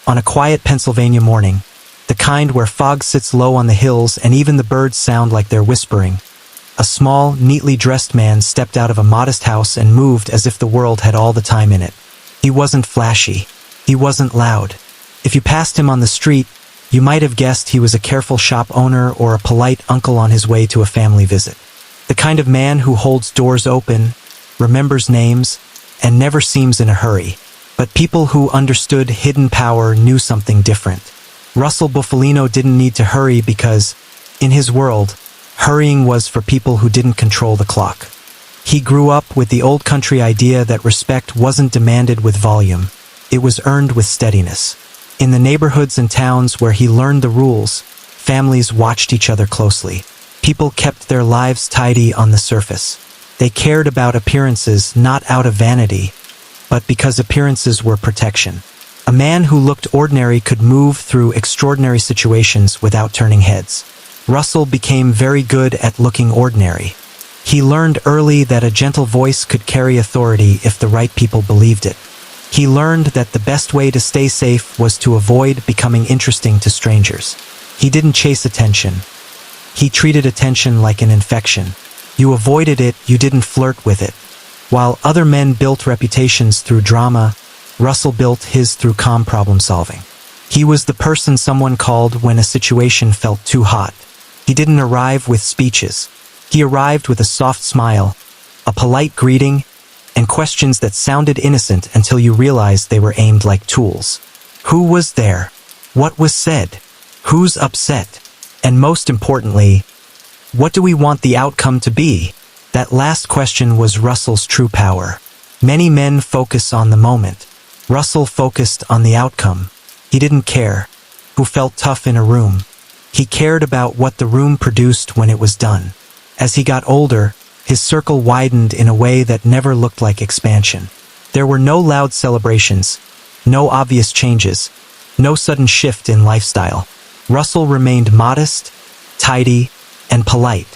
On a quiet Pennsylvania morning, the kind where fog sits low on the hills and even the birds sound like they're whispering, a small, neatly dressed man stepped out of a modest house and moved as if the world had all the time in it. He wasn't flashy. He wasn't loud. If you passed him on the street, you might have guessed he was a careful shop owner or a polite uncle on his way to a family visit. The kind of man who holds doors open, remembers names, and never seems in a hurry. But people who understood hidden power knew something different. Russell Bufalino didn't need to hurry because, in his world, hurrying was for people who didn't control the clock. He grew up with the old country idea that respect wasn't demanded with volume. It was earned with steadiness. In the neighborhoods and towns where he learned the rules, families watched each other closely. People kept their lives tidy on the surface. They cared about appearances not out of vanity, but because appearances were protection. A man who looked ordinary could move through extraordinary situations without turning heads. Russell became very good at looking ordinary. He learned early that a gentle voice could carry authority if the right people believed it. He learned that the best way to stay safe was to avoid becoming interesting to strangers. He didn't chase attention. He treated attention like an infection. You avoided it, you didn't flirt with it. While other men built reputations through drama, Russell built his through calm problem solving. He was the person someone called when a situation felt too hot. He didn't arrive with speeches. He arrived with a soft smile, a polite greeting, and questions that sounded innocent until you realized they were aimed like tools. Who was there? What was said? Who's upset? And most importantly, what do we want the outcome to be? That last question was Russell's true power. Many men focus on the moment. Russell focused on the outcome. He didn't care who felt tough in a room. He cared about what the room produced when it was done. As he got older, his circle widened in a way that never looked like expansion. There were no loud celebrations, no obvious changes, no sudden shift in lifestyle. Russell remained modest, tidy, and polite.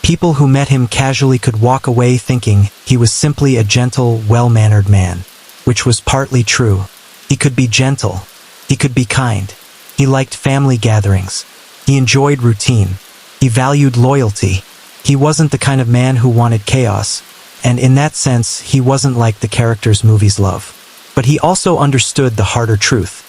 People who met him casually could walk away thinking he was simply a gentle, well-mannered man, which was partly true. He could be gentle. He could be kind. He liked family gatherings. He enjoyed routine. He valued loyalty. He wasn't the kind of man who wanted chaos, and in that sense, he wasn't like the characters movies love. But he also understood the harder truth.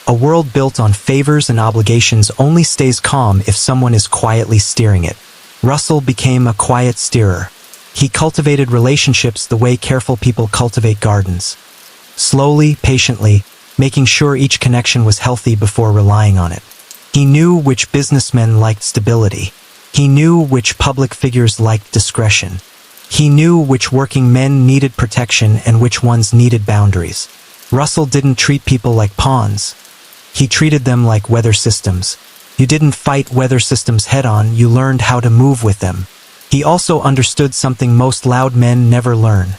A world built on favors and obligations only stays calm if someone is quietly steering it. Russell became a quiet steerer. He cultivated relationships the way careful people cultivate gardens. Slowly, patiently, making sure each connection was healthy before relying on it. He knew which businessmen liked stability. He knew which public figures liked discretion. He knew which working men needed protection and which ones needed boundaries. Russell didn't treat people like pawns. He treated them like weather systems. You didn't fight weather systems head-on, you learned how to move with them. He also understood something most loud men never learn.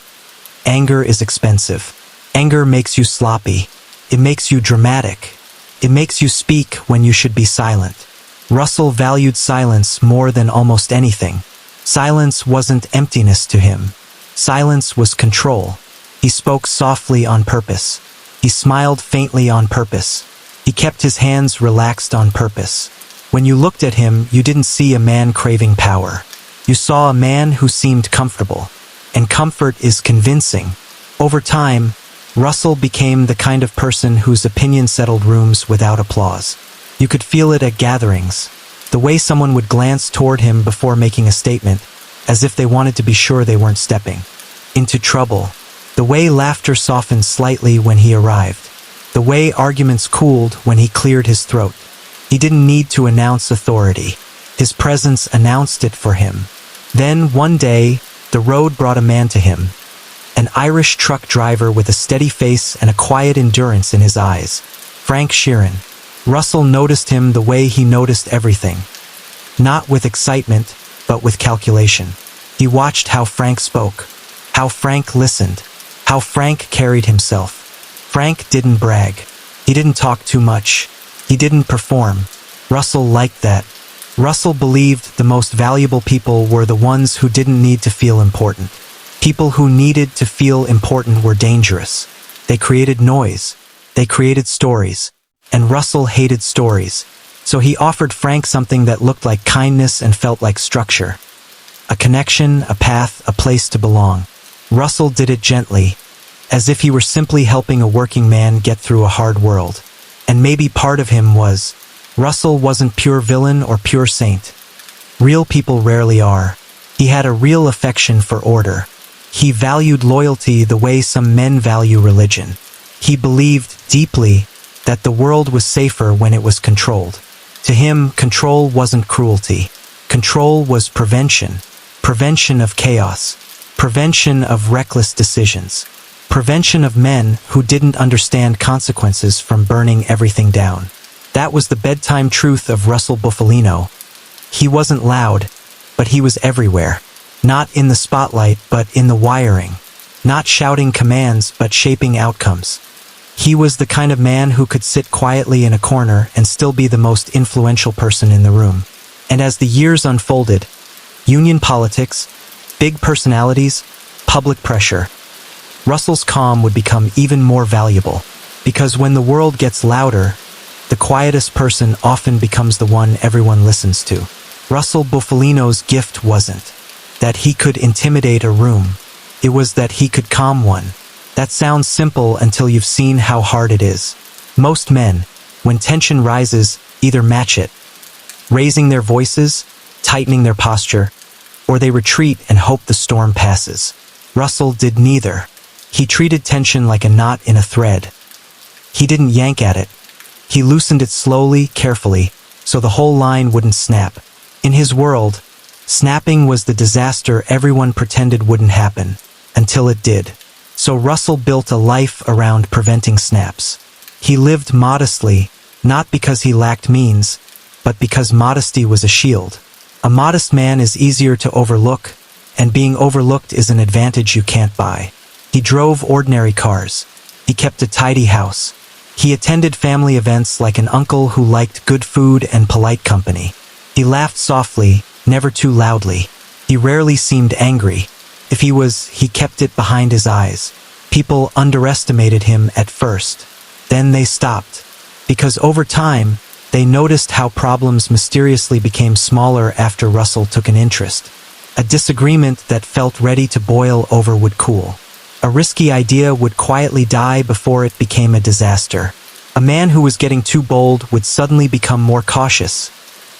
Anger is expensive. Anger makes you sloppy. It makes you dramatic. It makes you speak when you should be silent. Russell valued silence more than almost anything. Silence wasn't emptiness to him. Silence was control. He spoke softly on purpose. He smiled faintly on purpose. He kept his hands relaxed on purpose. When you looked at him, you didn't see a man craving power. You saw a man who seemed comfortable. And comfort is convincing. Over time, Russell became the kind of person whose opinion settled rooms without applause. You could feel it at gatherings. The way someone would glance toward him before making a statement, as if they wanted to be sure they weren't stepping into trouble. The way laughter softened slightly when he arrived. The way arguments cooled when he cleared his throat. He didn't need to announce authority. His presence announced it for him. Then, one day, the road brought a man to him. An Irish truck driver with a steady face and a quiet endurance in his eyes. Frank Sheeran. Russell noticed him the way he noticed everything. Not with excitement, but with calculation. He watched how Frank spoke, how Frank listened, how Frank carried himself. Frank didn't brag. He didn't talk too much. He didn't perform. Russell liked that. Russell believed the most valuable people were the ones who didn't need to feel important. People who needed to feel important were dangerous. They created noise. They created stories. And Russell hated stories, so he offered Frank something that looked like kindness and felt like structure. A connection, a path, a place to belong. Russell did it gently, as if he were simply helping a working man get through a hard world. And maybe part of him was, Russell wasn't pure villain or pure saint. Real people rarely are. He had a real affection for order. He valued loyalty the way some men value religion. He believed deeply that the world was safer when it was controlled. To him, control wasn't cruelty. Control was prevention. Prevention of chaos. Prevention of reckless decisions. Prevention of men who didn't understand consequences from burning everything down. That was the bedtime truth of Russell Bufalino. He wasn't loud, but he was everywhere. Not in the spotlight, but in the wiring. Not shouting commands, but shaping outcomes. He was the kind of man who could sit quietly in a corner and still be the most influential person in the room. And as the years unfolded, union politics, big personalities, public pressure, Russell's calm would become even more valuable. Because when the world gets louder, the quietest person often becomes the one everyone listens to. Russell Bufalino's gift wasn't that he could intimidate a room. It was that he could calm one. That sounds simple until you've seen how hard it is. Most men, when tension rises, either match it, raising their voices, tightening their posture, or they retreat and hope the storm passes. Russell did neither. He treated tension like a knot in a thread. He didn't yank at it. He loosened it slowly, carefully, so the whole line wouldn't snap. In his world, snapping was the disaster everyone pretended wouldn't happen, until it did. So Russell built a life around preventing snaps. He lived modestly, not because he lacked means, but because modesty was a shield. A modest man is easier to overlook, and being overlooked is an advantage you can't buy. He drove ordinary cars. He kept a tidy house. He attended family events like an uncle who liked good food and polite company. He laughed softly, never too loudly. He rarely seemed angry. If he was, he kept it behind his eyes. People underestimated him at first. Then they stopped. Because over time, they noticed how problems mysteriously became smaller after Russell took an interest. A disagreement that felt ready to boil over would cool. A risky idea would quietly die before it became a disaster. A man who was getting too bold would suddenly become more cautious,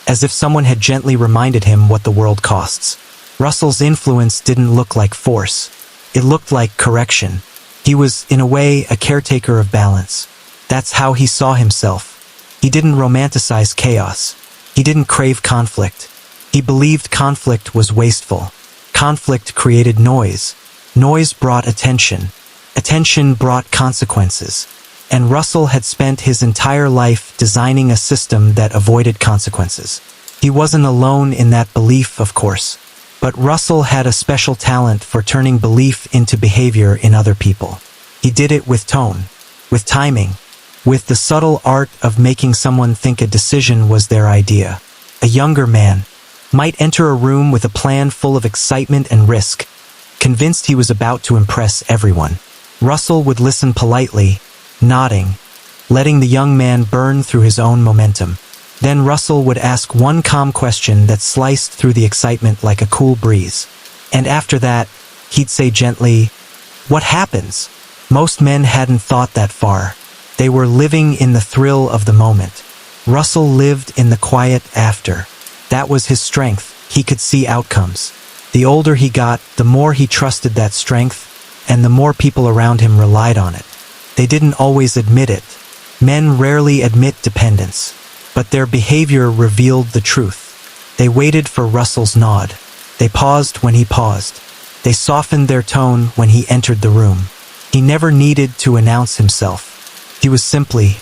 as if someone had gently reminded him what the world costs. Russell's influence didn't look like force. It looked like correction. He was, in a way, a caretaker of balance. That's how he saw himself. He didn't romanticize chaos. He didn't crave conflict. He believed conflict was wasteful. Conflict created noise. Noise brought attention. Attention brought consequences. And Russell had spent his entire life designing a system that avoided consequences. He wasn't alone in that belief, of course. But Russell had a special talent for turning belief into behavior in other people. He did it with tone, with timing, with the subtle art of making someone think a decision was their idea. A younger man might enter a room with a plan full of excitement and risk, convinced he was about to impress everyone. Russell would listen politely, nodding, letting the young man burn through his own momentum. Then Russell would ask one calm question that sliced through the excitement like a cool breeze. And after that, he'd say gently, "What happens?" Most men hadn't thought that far. They were living in the thrill of the moment. Russell lived in the quiet after. That was his strength. He could see outcomes. The older he got, the more he trusted that strength, and the more people around him relied on it. They didn't always admit it. Men rarely admit dependence. But their behavior revealed the truth. They waited for Russell's nod. They paused when he paused. They softened their tone when he entered the room. He never needed to announce himself. He was simply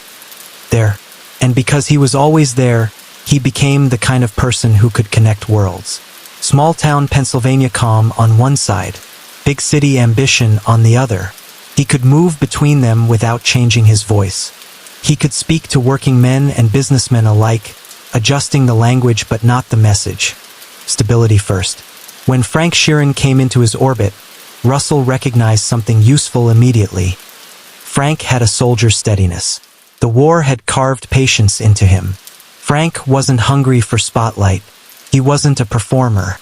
there. And because he was always there, he became the kind of person who could connect worlds. Small-town Pennsylvania calm on one side, big-city ambition on the other. He could move between them without changing his voice. He could speak to working men and businessmen alike, adjusting the language but not the message. Stability first. When Frank Sheeran came into his orbit, Russell recognized something useful immediately. Frank had a soldier's steadiness. The war had carved patience into him. Frank wasn't hungry for spotlight. He wasn't a performer.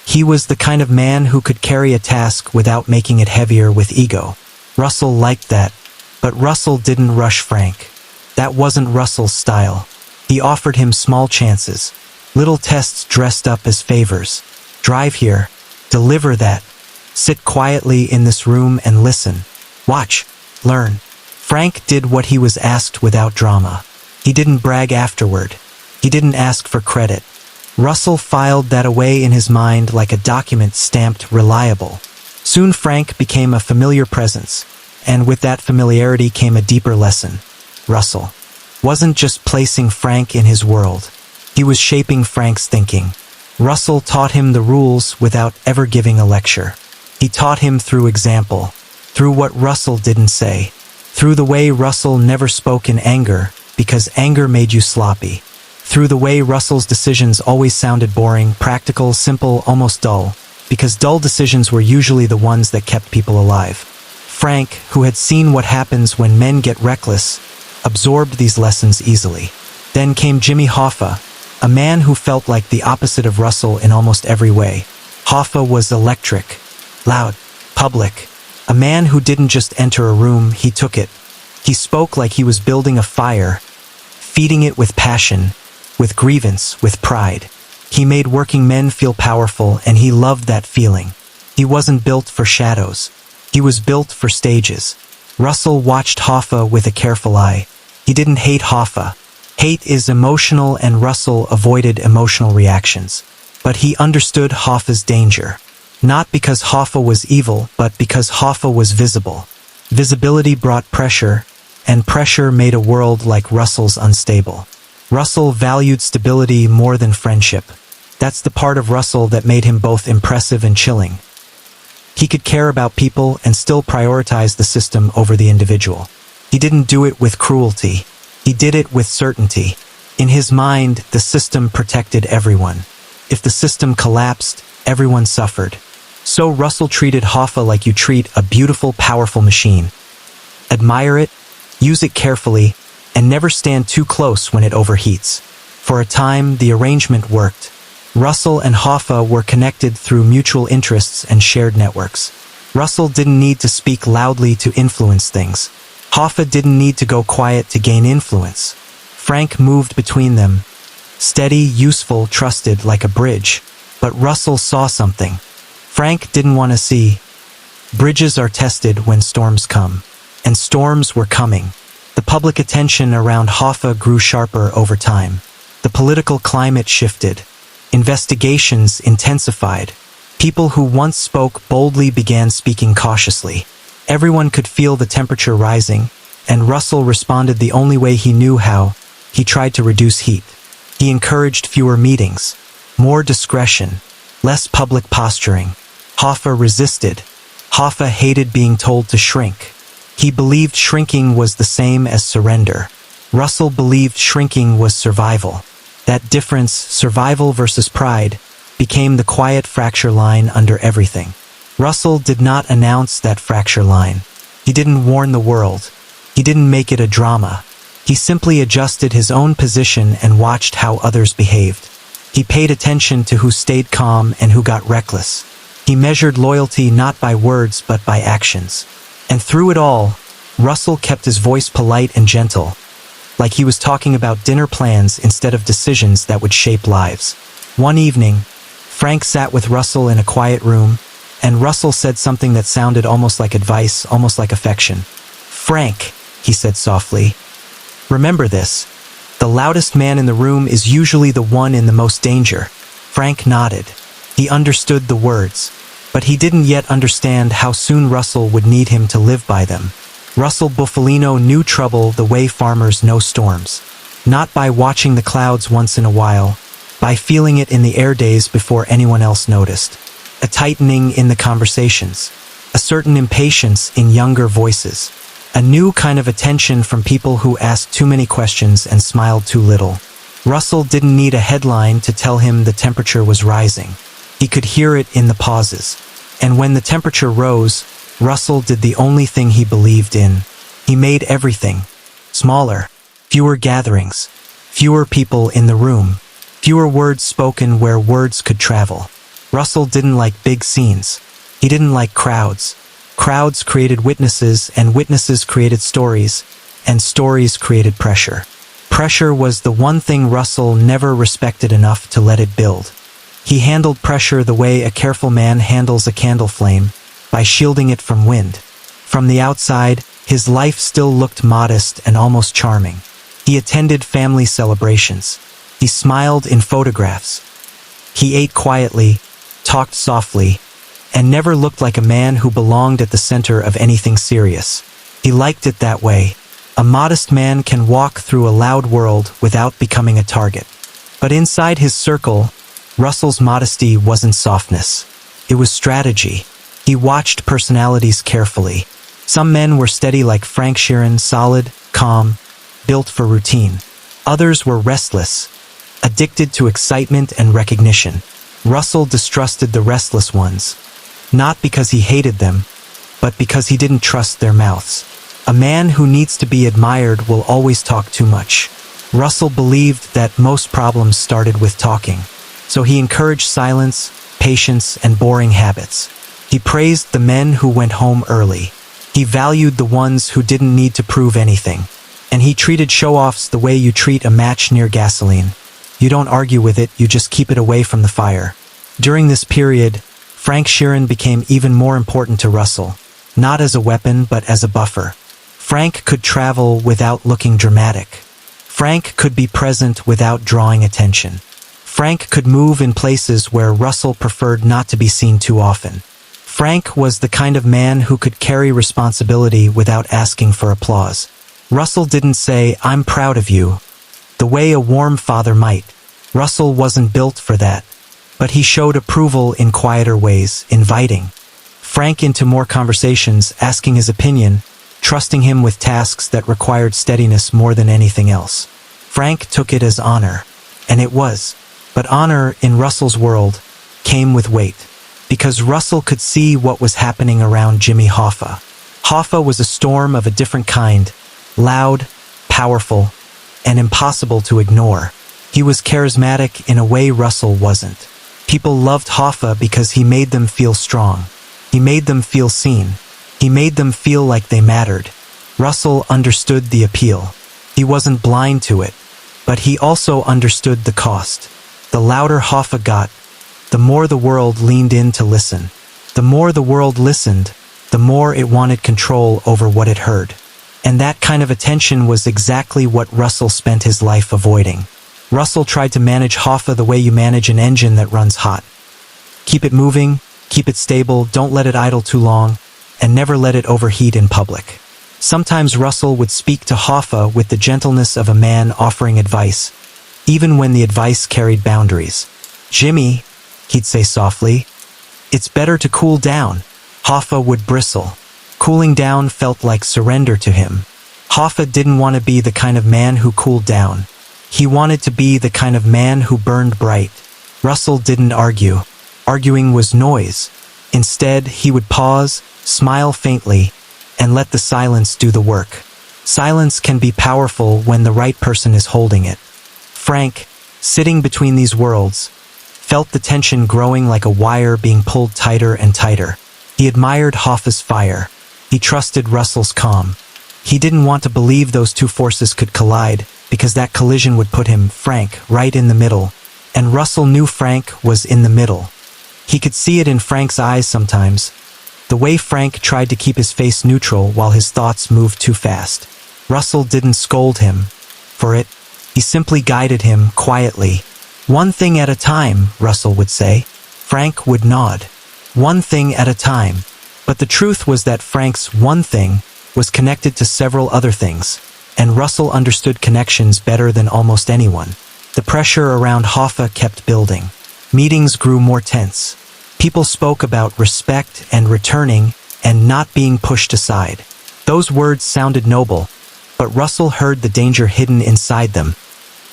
He was the kind of man who could carry a task without making it heavier with ego. Russell liked that, but Russell didn't rush Frank. That wasn't Russell's style. He offered him small chances, little tests dressed up as favors. Drive here, deliver that, sit quietly in this room and listen. Watch, learn. Frank did what he was asked without drama. He didn't brag afterward. He didn't ask for credit. Russell filed that away in his mind like a document stamped reliable. Soon Frank became a familiar presence, and with that familiarity came a deeper lesson. Russell wasn't just placing Frank in his world. He was shaping Frank's thinking. Russell taught him the rules without ever giving a lecture. He taught him through example, through what Russell didn't say, through the way Russell never spoke in anger, because anger made you sloppy, through the way Russell's decisions always sounded boring, practical, simple, almost dull, because dull decisions were usually the ones that kept people alive. Frank, who had seen what happens when men get reckless, absorbed these lessons easily. Then came Jimmy Hoffa, a man who felt like the opposite of Russell in almost every way. Hoffa was electric, loud, public. A man who didn't just enter a room, he took it. He spoke like he was building a fire, feeding it with passion, with grievance, with pride. He made working men feel powerful, and he loved that feeling. He wasn't built for shadows. He was built for stages. Russell watched Hoffa with a careful eye. He didn't hate Hoffa. Hate is emotional, and Russell avoided emotional reactions. But he understood Hoffa's danger. Not because Hoffa was evil, but because Hoffa was visible. Visibility brought pressure, and pressure made a world like Russell's unstable. Russell valued stability more than friendship. That's the part of Russell that made him both impressive and chilling. He could care about people and still prioritize the system over the individual. He didn't do it with cruelty. He did it with certainty. In his mind, the system protected everyone. If the system collapsed, everyone suffered. So Russell treated Hoffa like you treat a beautiful, powerful machine. Admire it, use it carefully, and never stand too close when it overheats. For a time, the arrangement worked. Russell and Hoffa were connected through mutual interests and shared networks. Russell didn't need to speak loudly to influence things. Hoffa didn't need to go quiet to gain influence. Frank moved between them. Steady, useful, trusted like a bridge. But Russell saw something Frank didn't want to see. Bridges are tested when storms come. And storms were coming. The public attention around Hoffa grew sharper over time. The political climate shifted. Investigations intensified. People who once spoke boldly began speaking cautiously. Everyone could feel the temperature rising, and Russell responded the only way he knew how. He tried to reduce heat. He encouraged fewer meetings, more discretion, less public posturing. Hoffa resisted. Hoffa hated being told to shrink. He believed shrinking was the same as surrender. Russell believed shrinking was survival. That difference, survival versus pride, became the quiet fracture line under everything. Russell did not announce that fracture line. He didn't warn the world. He didn't make it a drama. He simply adjusted his own position and watched how others behaved. He paid attention to who stayed calm and who got reckless. He measured loyalty not by words but by actions. And through it all, Russell kept his voice polite and gentle, like he was talking about dinner plans instead of decisions that would shape lives. One evening, Frank sat with Russell in a quiet room, and Russell said something that sounded almost like advice, almost like affection. "Frank," he said softly, "remember this. The loudest man in the room is usually the one in the most danger." Frank nodded. He understood the words, but he didn't yet understand how soon Russell would need him to live by them. Russell Bufalino knew trouble the way farmers know storms. Not by watching the clouds once in a while, by feeling it in the air days before anyone else noticed. A tightening in the conversations, a certain impatience in younger voices, a new kind of attention from people who asked too many questions and smiled too little. Russell didn't need a headline to tell him the temperature was rising. He could hear it in the pauses. And when the temperature rose, Russell did the only thing he believed in. He made everything smaller. fewer gatherings, fewer people in the room, fewer words spoken where words could travel. Russell didn't like big scenes. He didn't like crowds. Crowds created witnesses, and witnesses created stories, and stories created pressure. Pressure was the one thing Russell never respected enough to let it build. He handled pressure the way a careful man handles a candle flame, by shielding it from wind. From the outside, his life still looked modest and almost charming. He attended family celebrations. He smiled in photographs. He ate quietly, talked softly, and never looked like a man who belonged at the center of anything serious. He liked it that way. A modest man can walk through a loud world without becoming a target. But inside his circle, Russell's modesty wasn't softness. It was strategy. He watched personalities carefully. Some men were steady like Frank Sheeran, solid, calm, built for routine. Others were restless, addicted to excitement and recognition. Russell distrusted the restless ones, not because he hated them, but because he didn't trust their mouths. A man who needs to be admired will always talk too much. Russell believed that most problems started with talking, so he encouraged silence, patience, and boring habits. He praised the men who went home early. He valued the ones who didn't need to prove anything. And he treated show-offs the way you treat a match near gasoline. You don't argue with it, you just keep it away from the fire. During this period, Frank Sheeran became even more important to Russell, not as a weapon but as a buffer. Frank could travel without looking dramatic. Frank could be present without drawing attention. Frank could move in places where Russell preferred not to be seen too often. Frank was the kind of man who could carry responsibility without asking for applause. Russell didn't say, "I'm proud of you," the way a warm father might. Russell wasn't built for that. But he showed approval in quieter ways, inviting Frank into more conversations, asking his opinion, trusting him with tasks that required steadiness more than anything else. Frank took it as honor, and it was. But honor, in Russell's world, came with weight, because Russell could see what was happening around Jimmy Hoffa. Hoffa was a storm of a different kind, loud, powerful, and impossible to ignore. He was charismatic in a way Russell wasn't. People loved Hoffa because he made them feel strong. He made them feel seen. He made them feel like they mattered. Russell understood the appeal. He wasn't blind to it, but he also understood the cost. The louder Hoffa got, the more the world leaned in to listen. The more the world listened, the more it wanted control over what it heard. And that kind of attention was exactly what Russell spent his life avoiding. Russell tried to manage Hoffa the way you manage an engine that runs hot. Keep it moving, keep it stable, don't let it idle too long, and never let it overheat in public. Sometimes Russell would speak to Hoffa with the gentleness of a man offering advice, even when the advice carried boundaries. "Jimmy," he'd say softly, "it's better to cool down." Hoffa would bristle. Cooling down felt like surrender to him. Hoffa didn't want to be the kind of man who cooled down. He wanted to be the kind of man who burned bright. Russell didn't argue. Arguing was noise. Instead, he would pause, smile faintly, and let the silence do the work. Silence can be powerful when the right person is holding it. Frank, sitting between these worlds, felt the tension growing like a wire being pulled tighter and tighter. He admired Hoffa's fire. He trusted Russell's calm. He didn't want to believe those two forces could collide, because that collision would put him, Frank, right in the middle. And Russell knew Frank was in the middle. He could see it in Frank's eyes sometimes, the way Frank tried to keep his face neutral while his thoughts moved too fast. Russell didn't scold him for it. He simply guided him quietly. "One thing at a time," Russell would say. Frank would nod. "One thing at a time." But the truth was that Frank's one thing was connected to several other things, and Russell understood connections better than almost anyone. The pressure around Hoffa kept building. Meetings grew more tense. People spoke about respect and returning and not being pushed aside. Those words sounded noble, but Russell heard the danger hidden inside them.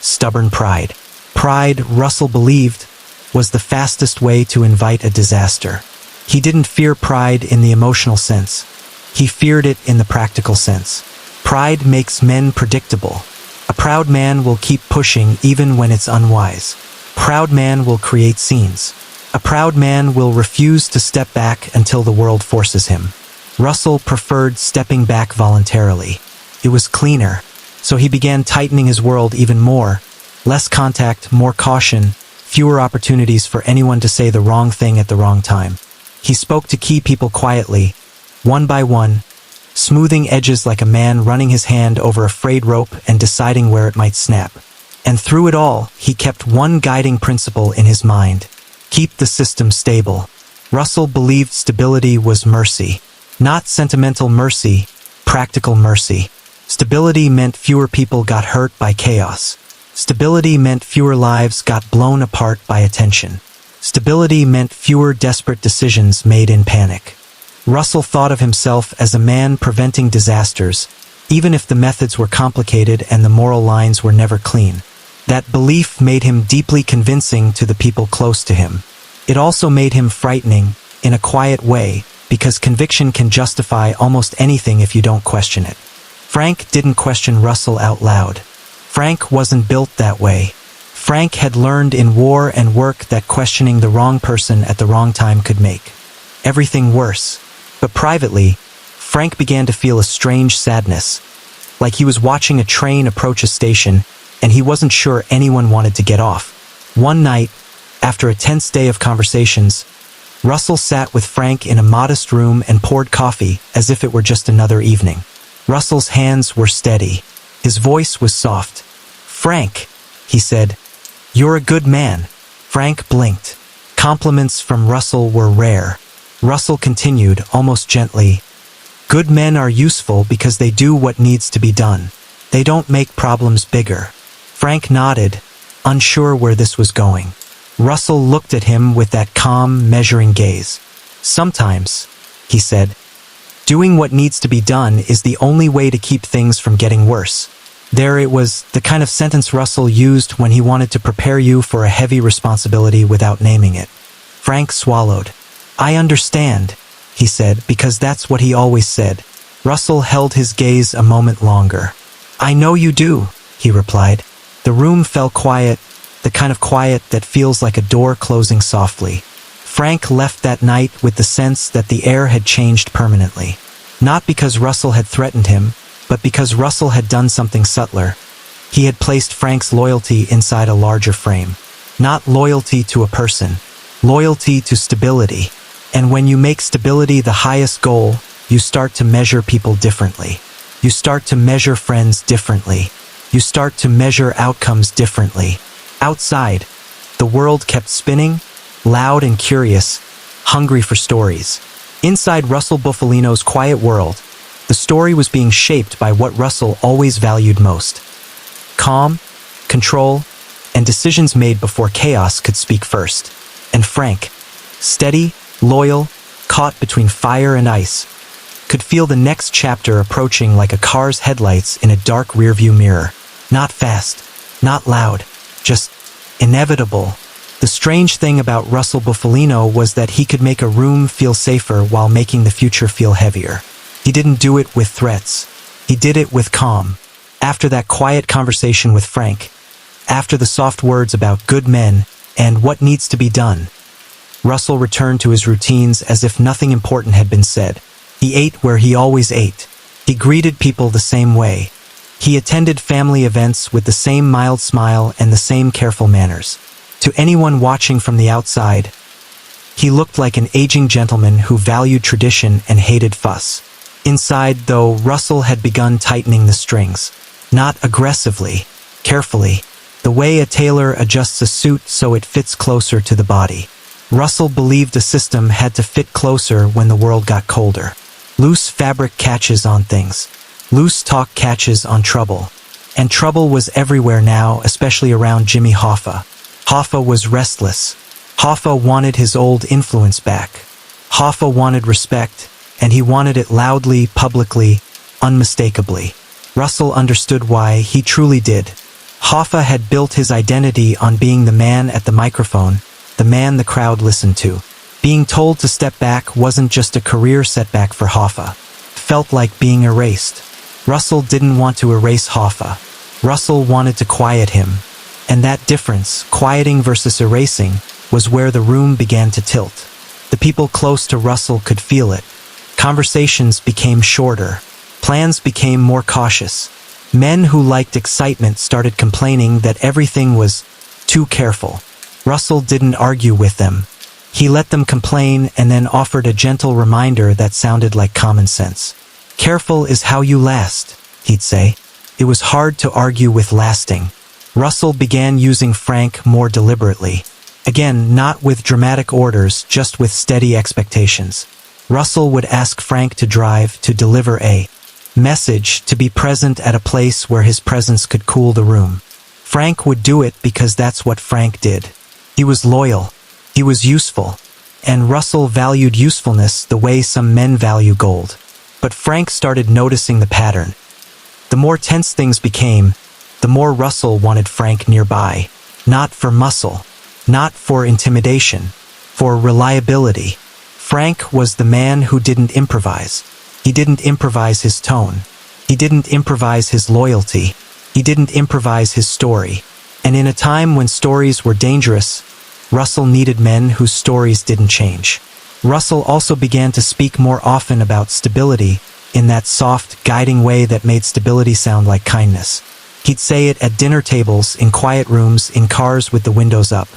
Stubborn pride. Pride, Russell believed, was the fastest way to invite a disaster. He didn't fear pride in the emotional sense. He feared it in the practical sense. Pride makes men predictable. A proud man will keep pushing even when it's unwise. Proud man will create scenes. A proud man will refuse to step back until the world forces him. Russell preferred stepping back voluntarily. It was cleaner, so he began tightening his world even more. Less contact, more caution, fewer opportunities for anyone to say the wrong thing at the wrong time. He spoke to key people quietly, one by one, smoothing edges like a man running his hand over a frayed rope and deciding where it might snap. And through it all, he kept one guiding principle in his mind: keep the system stable. Russell believed stability was mercy. Not sentimental mercy, practical mercy. Stability meant fewer people got hurt by chaos. Stability meant fewer lives got blown apart by attention. Stability meant fewer desperate decisions made in panic. Russell thought of himself as a man preventing disasters, even if the methods were complicated and the moral lines were never clean. That belief made him deeply convincing to the people close to him. It also made him frightening, in a quiet way, because conviction can justify almost anything if you don't question it. Frank didn't question Russell out loud. Frank wasn't built that way. Frank had learned in war and work that questioning the wrong person at the wrong time could make everything worse. But privately, Frank began to feel a strange sadness, like he was watching a train approach a station and he wasn't sure anyone wanted to get off. One night, after a tense day of conversations, Russell sat with Frank in a modest room and poured coffee as if it were just another evening. Russell's hands were steady. His voice was soft. "Frank," he said, "you're a good man." Frank blinked. Compliments from Russell were rare. Russell continued, almost gently, "Good men are useful because they do what needs to be done. They don't make problems bigger." Frank nodded, unsure where this was going. Russell looked at him with that calm, measuring gaze. "Sometimes," he said, "doing what needs to be done is the only way to keep things from getting worse." There it was, the kind of sentence Russell used when he wanted to prepare you for a heavy responsibility without naming it. Frank swallowed. "I understand," he said, because that's what he always said. Russell held his gaze a moment longer. "I know you do," he replied. The room fell quiet, the kind of quiet that feels like a door closing softly. Frank left that night with the sense that the air had changed permanently. Not because Russell had threatened him, but because Russell had done something subtler. He had placed Frank's loyalty inside a larger frame. Not loyalty to a person, loyalty to stability. And when you make stability the highest goal, you start to measure people differently. You start to measure friends differently. You start to measure outcomes differently. Outside, the world kept spinning, loud and curious, hungry for stories. Inside Russell Bufalino's quiet world, the story was being shaped by what Russell always valued most: calm, control, and decisions made before chaos could speak first. And Frank, steady, loyal, caught between fire and ice, could feel the next chapter approaching like a car's headlights in a dark rearview mirror. Not fast, not loud, just inevitable. The strange thing about Russell Bufalino was that he could make a room feel safer while making the future feel heavier. He didn't do it with threats. He did it with calm. After that quiet conversation with Frank, after the soft words about good men and what needs to be done, Russell returned to his routines as if nothing important had been said. He ate where he always ate. He greeted people the same way. He attended family events with the same mild smile and the same careful manners. To anyone watching from the outside, he looked like an aging gentleman who valued tradition and hated fuss. Inside, though, Russell had begun tightening the strings. Not aggressively, carefully, the way a tailor adjusts a suit so it fits closer to the body. Russell believed the system had to fit closer when the world got colder. Loose fabric catches on things. Loose talk catches on trouble. And trouble was everywhere now, especially around Jimmy Hoffa. Hoffa was restless. Hoffa wanted his old influence back. Hoffa wanted respect, and he wanted it loudly, publicly, unmistakably. Russell understood why. He truly did. Hoffa had built his identity on being the man at the microphone, the man the crowd listened to. Being told to step back wasn't just a career setback for Hoffa. It felt like being erased. Russell didn't want to erase Hoffa. Russell wanted to quiet him. And that difference, quieting versus erasing, was where the room began to tilt. The people close to Russell could feel it. Conversations became shorter. Plans became more cautious. Men who liked excitement started complaining that everything was too careful. Russell didn't argue with them. He let them complain and then offered a gentle reminder that sounded like common sense. "Careful is how you last," he'd say. It was hard to argue with lasting. Russell began using Frank more deliberately. Again, not with dramatic orders, just with steady expectations. Russell would ask Frank to drive, to deliver a message, to be present at a place where his presence could cool the room. Frank would do it because that's what Frank did. He was loyal. He was useful. And Russell valued usefulness the way some men value gold. But Frank started noticing the pattern. The more tense things became, the more Russell wanted Frank nearby. Not for muscle. Not for intimidation. For reliability. Frank was the man who didn't improvise. He didn't improvise his tone. He didn't improvise his loyalty. He didn't improvise his story. And in a time when stories were dangerous, Russell needed men whose stories didn't change. Russell also began to speak more often about stability in that soft, guiding way that made stability sound like kindness. He'd say it at dinner tables, in quiet rooms, in cars with the windows up.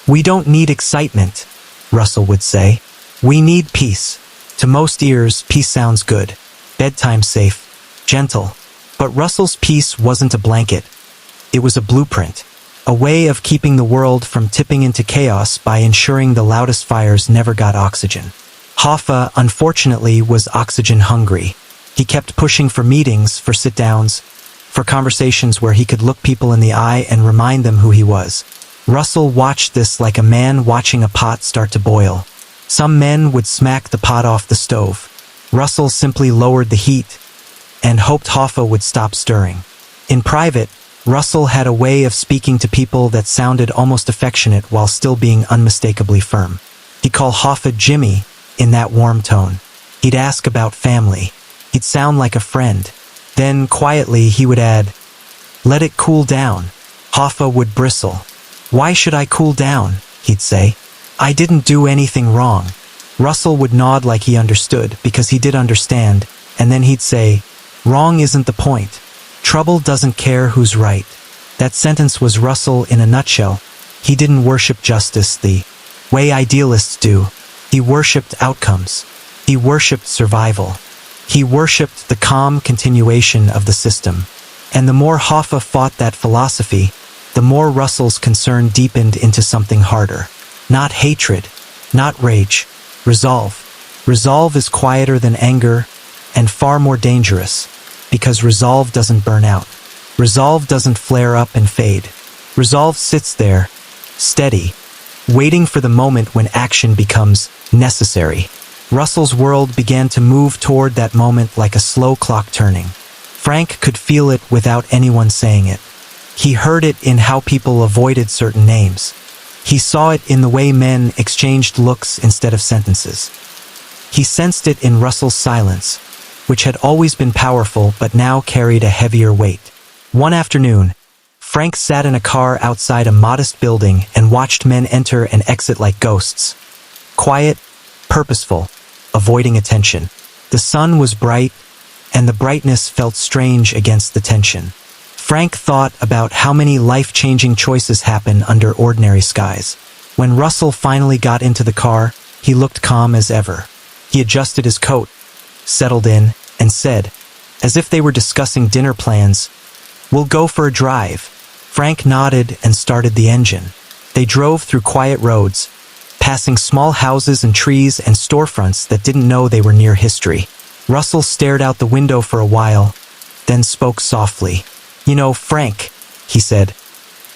"We don't need excitement," Russell would say. "We need peace." To most ears, peace sounds good. Bedtime safe, gentle. But Russell's peace wasn't a blanket. It was a blueprint. A way of keeping the world from tipping into chaos by ensuring the loudest fires never got oxygen. Hoffa, unfortunately, was oxygen hungry. He kept pushing for meetings, for sit-downs, for conversations where he could look people in the eye and remind them who he was. Russell watched this like a man watching a pot start to boil. Some men would smack the pot off the stove. Russell simply lowered the heat and hoped Hoffa would stop stirring. In private, Russell had a way of speaking to people that sounded almost affectionate while still being unmistakably firm. He'd call Hoffa Jimmy in that warm tone. He'd ask about family. He'd sound like a friend. Then, quietly, he would add, "Let it cool down." Hoffa would bristle. "Why should I cool down?" he'd say. "I didn't do anything wrong." Russell would nod like he understood, because he did understand, and then he'd say, "Wrong isn't the point. Trouble doesn't care who's right." That sentence was Russell in a nutshell. He didn't worship justice the way idealists do. He worshipped outcomes. He worshipped survival. He worshipped the calm continuation of the system. And the more Hoffa fought that philosophy, the more Russell's concern deepened into something harder. Not hatred, not rage. Resolve. Resolve is quieter than anger and far more dangerous, because resolve doesn't burn out. Resolve doesn't flare up and fade. Resolve sits there, steady, waiting for the moment when action becomes necessary. Russell's world began to move toward that moment like a slow clock turning. Frank could feel it without anyone saying it. He heard it in how people avoided certain names. He saw it in the way men exchanged looks instead of sentences. He sensed it in Russell's silence, which had always been powerful but now carried a heavier weight. One afternoon, Frank sat in a car outside a modest building and watched men enter and exit like ghosts. Quiet, purposeful, avoiding attention. The sun was bright, and the brightness felt strange against the tension. Frank thought about how many life-changing choices happen under ordinary skies. When Russell finally got into the car, he looked calm as ever. He adjusted his coat, settled in, and said, as if they were discussing dinner plans, "We'll go for a drive." Frank nodded and started the engine. They drove through quiet roads, passing small houses and trees and storefronts that didn't know they were near history. Russell stared out the window for a while, then spoke softly. "You know, Frank," he said,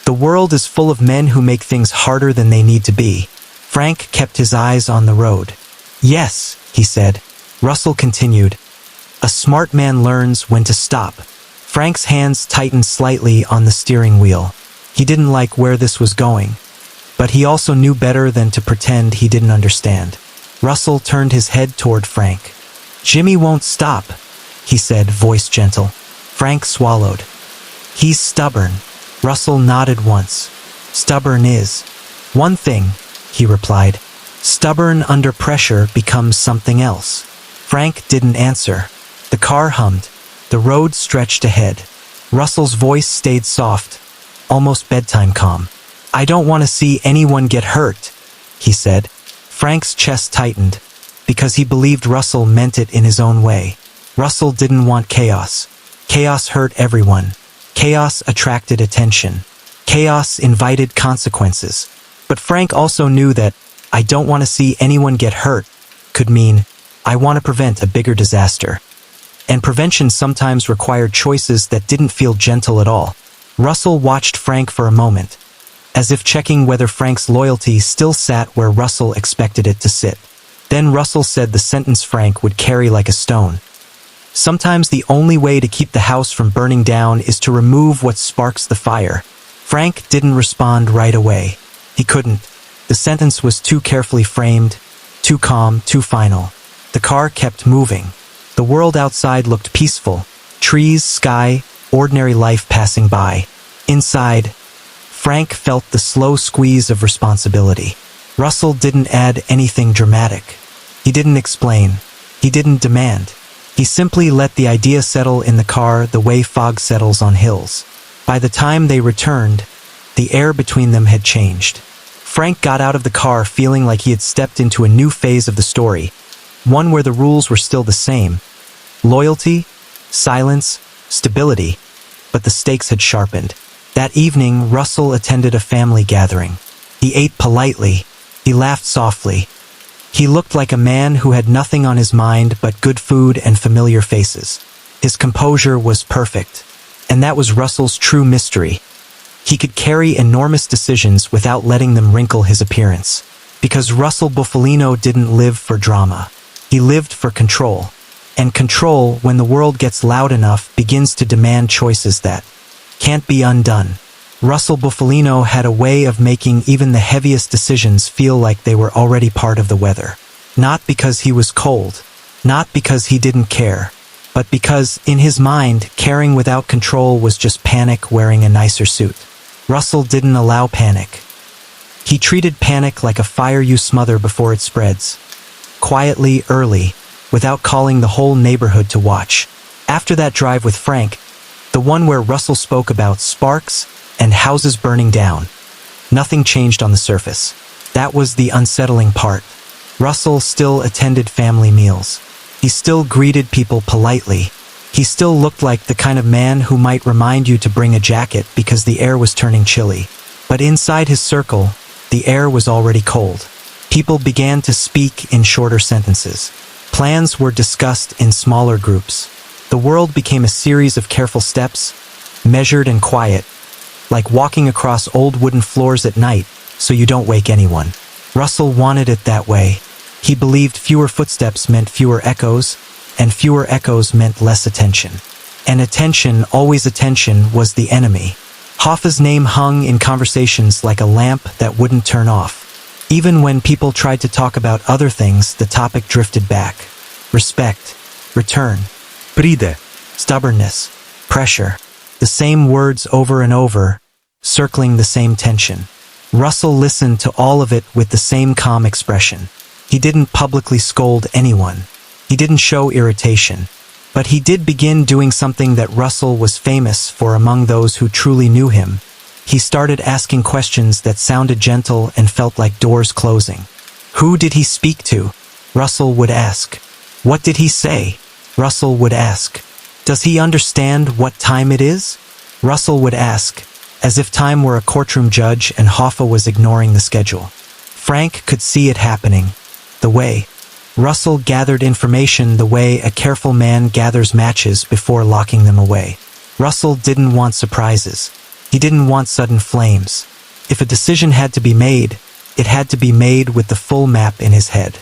"the world is full of men who make things harder than they need to be." Frank kept his eyes on the road. "Yes," he said. Russell continued, "A smart man learns when to stop." Frank's hands tightened slightly on the steering wheel. He didn't like where this was going, but he also knew better than to pretend he didn't understand. Russell turned his head toward Frank. "Jimmy won't stop," he said, voice gentle. Frank swallowed. He's stubborn. Russell nodded once. Stubborn is one thing, he replied. Stubborn under pressure becomes something else. Frank didn't answer. The car hummed. The road stretched ahead. Russell's voice stayed soft, almost bedtime calm. I don't want to see anyone get hurt, he said. Frank's chest tightened, because he believed Russell meant it in his own way. Russell didn't want chaos. Chaos hurt everyone. Chaos attracted attention. Chaos invited consequences. But Frank also knew that I don't want to see anyone get hurt could mean I want to prevent a bigger disaster. And prevention sometimes required choices that didn't feel gentle at all. Russell watched Frank for a moment, as if checking whether Frank's loyalty still sat where Russell expected it to sit. Then Russell said the sentence Frank would carry like a stone. Sometimes the only way to keep the house from burning down is to remove what sparks the fire. Frank didn't respond right away. He couldn't. The sentence was too carefully framed, too calm, too final. The car kept moving. The world outside looked peaceful. Trees, sky, ordinary life passing by. Inside, Frank felt the slow squeeze of responsibility. Russell didn't add anything dramatic. He didn't explain. He didn't demand. He simply let the idea settle in the car the way fog settles on hills. By the time they returned, the air between them had changed. Frank got out of the car feeling like he had stepped into a new phase of the story, one where the rules were still the same. Loyalty, silence, stability, but the stakes had sharpened. That evening, Russell attended a family gathering. He ate politely. He laughed softly. He looked like a man who had nothing on his mind but good food and familiar faces. His composure was perfect, and that was Russell's true mystery. He could carry enormous decisions without letting them wrinkle his appearance. Because Russell Bufalino didn't live for drama. He lived for control. And control, when the world gets loud enough, begins to demand choices that can't be undone. Russell Bufalino had a way of making even the heaviest decisions feel like they were already part of the weather. Not because he was cold, not because he didn't care, but because, in his mind, caring without control was just panic wearing a nicer suit. Russell didn't allow panic. He treated panic like a fire you smother before it spreads. Quietly, early, without calling the whole neighborhood to watch. After that drive with Frank, the one where Russell spoke about sparks and houses burning down, nothing changed on the surface. That was the unsettling part. Russell still attended family meals. He still greeted people politely. He still looked like the kind of man who might remind you to bring a jacket because the air was turning chilly. But inside his circle, the air was already cold. People began to speak in shorter sentences. Plans were discussed in smaller groups. The world became a series of careful steps, measured and quiet, like walking across old wooden floors at night so you don't wake anyone. Russell wanted it that way. He believed fewer footsteps meant fewer echoes, and fewer echoes meant less attention. And attention, always attention, was the enemy. Hoffa's name hung in conversations like a lamp that wouldn't turn off. Even when people tried to talk about other things, the topic drifted back. Respect, return, pride, stubbornness, pressure. The same words over and over, circling the same tension. Russell listened to all of it with the same calm expression. He didn't publicly scold anyone. He didn't show irritation. But he did begin doing something that Russell was famous for among those who truly knew him. He started asking questions that sounded gentle and felt like doors closing. Who did he speak to? Russell would ask. What did he say? Russell would ask. Does he understand what time it is? Russell would ask, as if time were a courtroom judge and Hoffa was ignoring the schedule. Frank could see it happening. The way Russell gathered information, the way a careful man gathers matches before locking them away. Russell didn't want surprises. He didn't want sudden flames. If a decision had to be made, it had to be made with the full map in his head.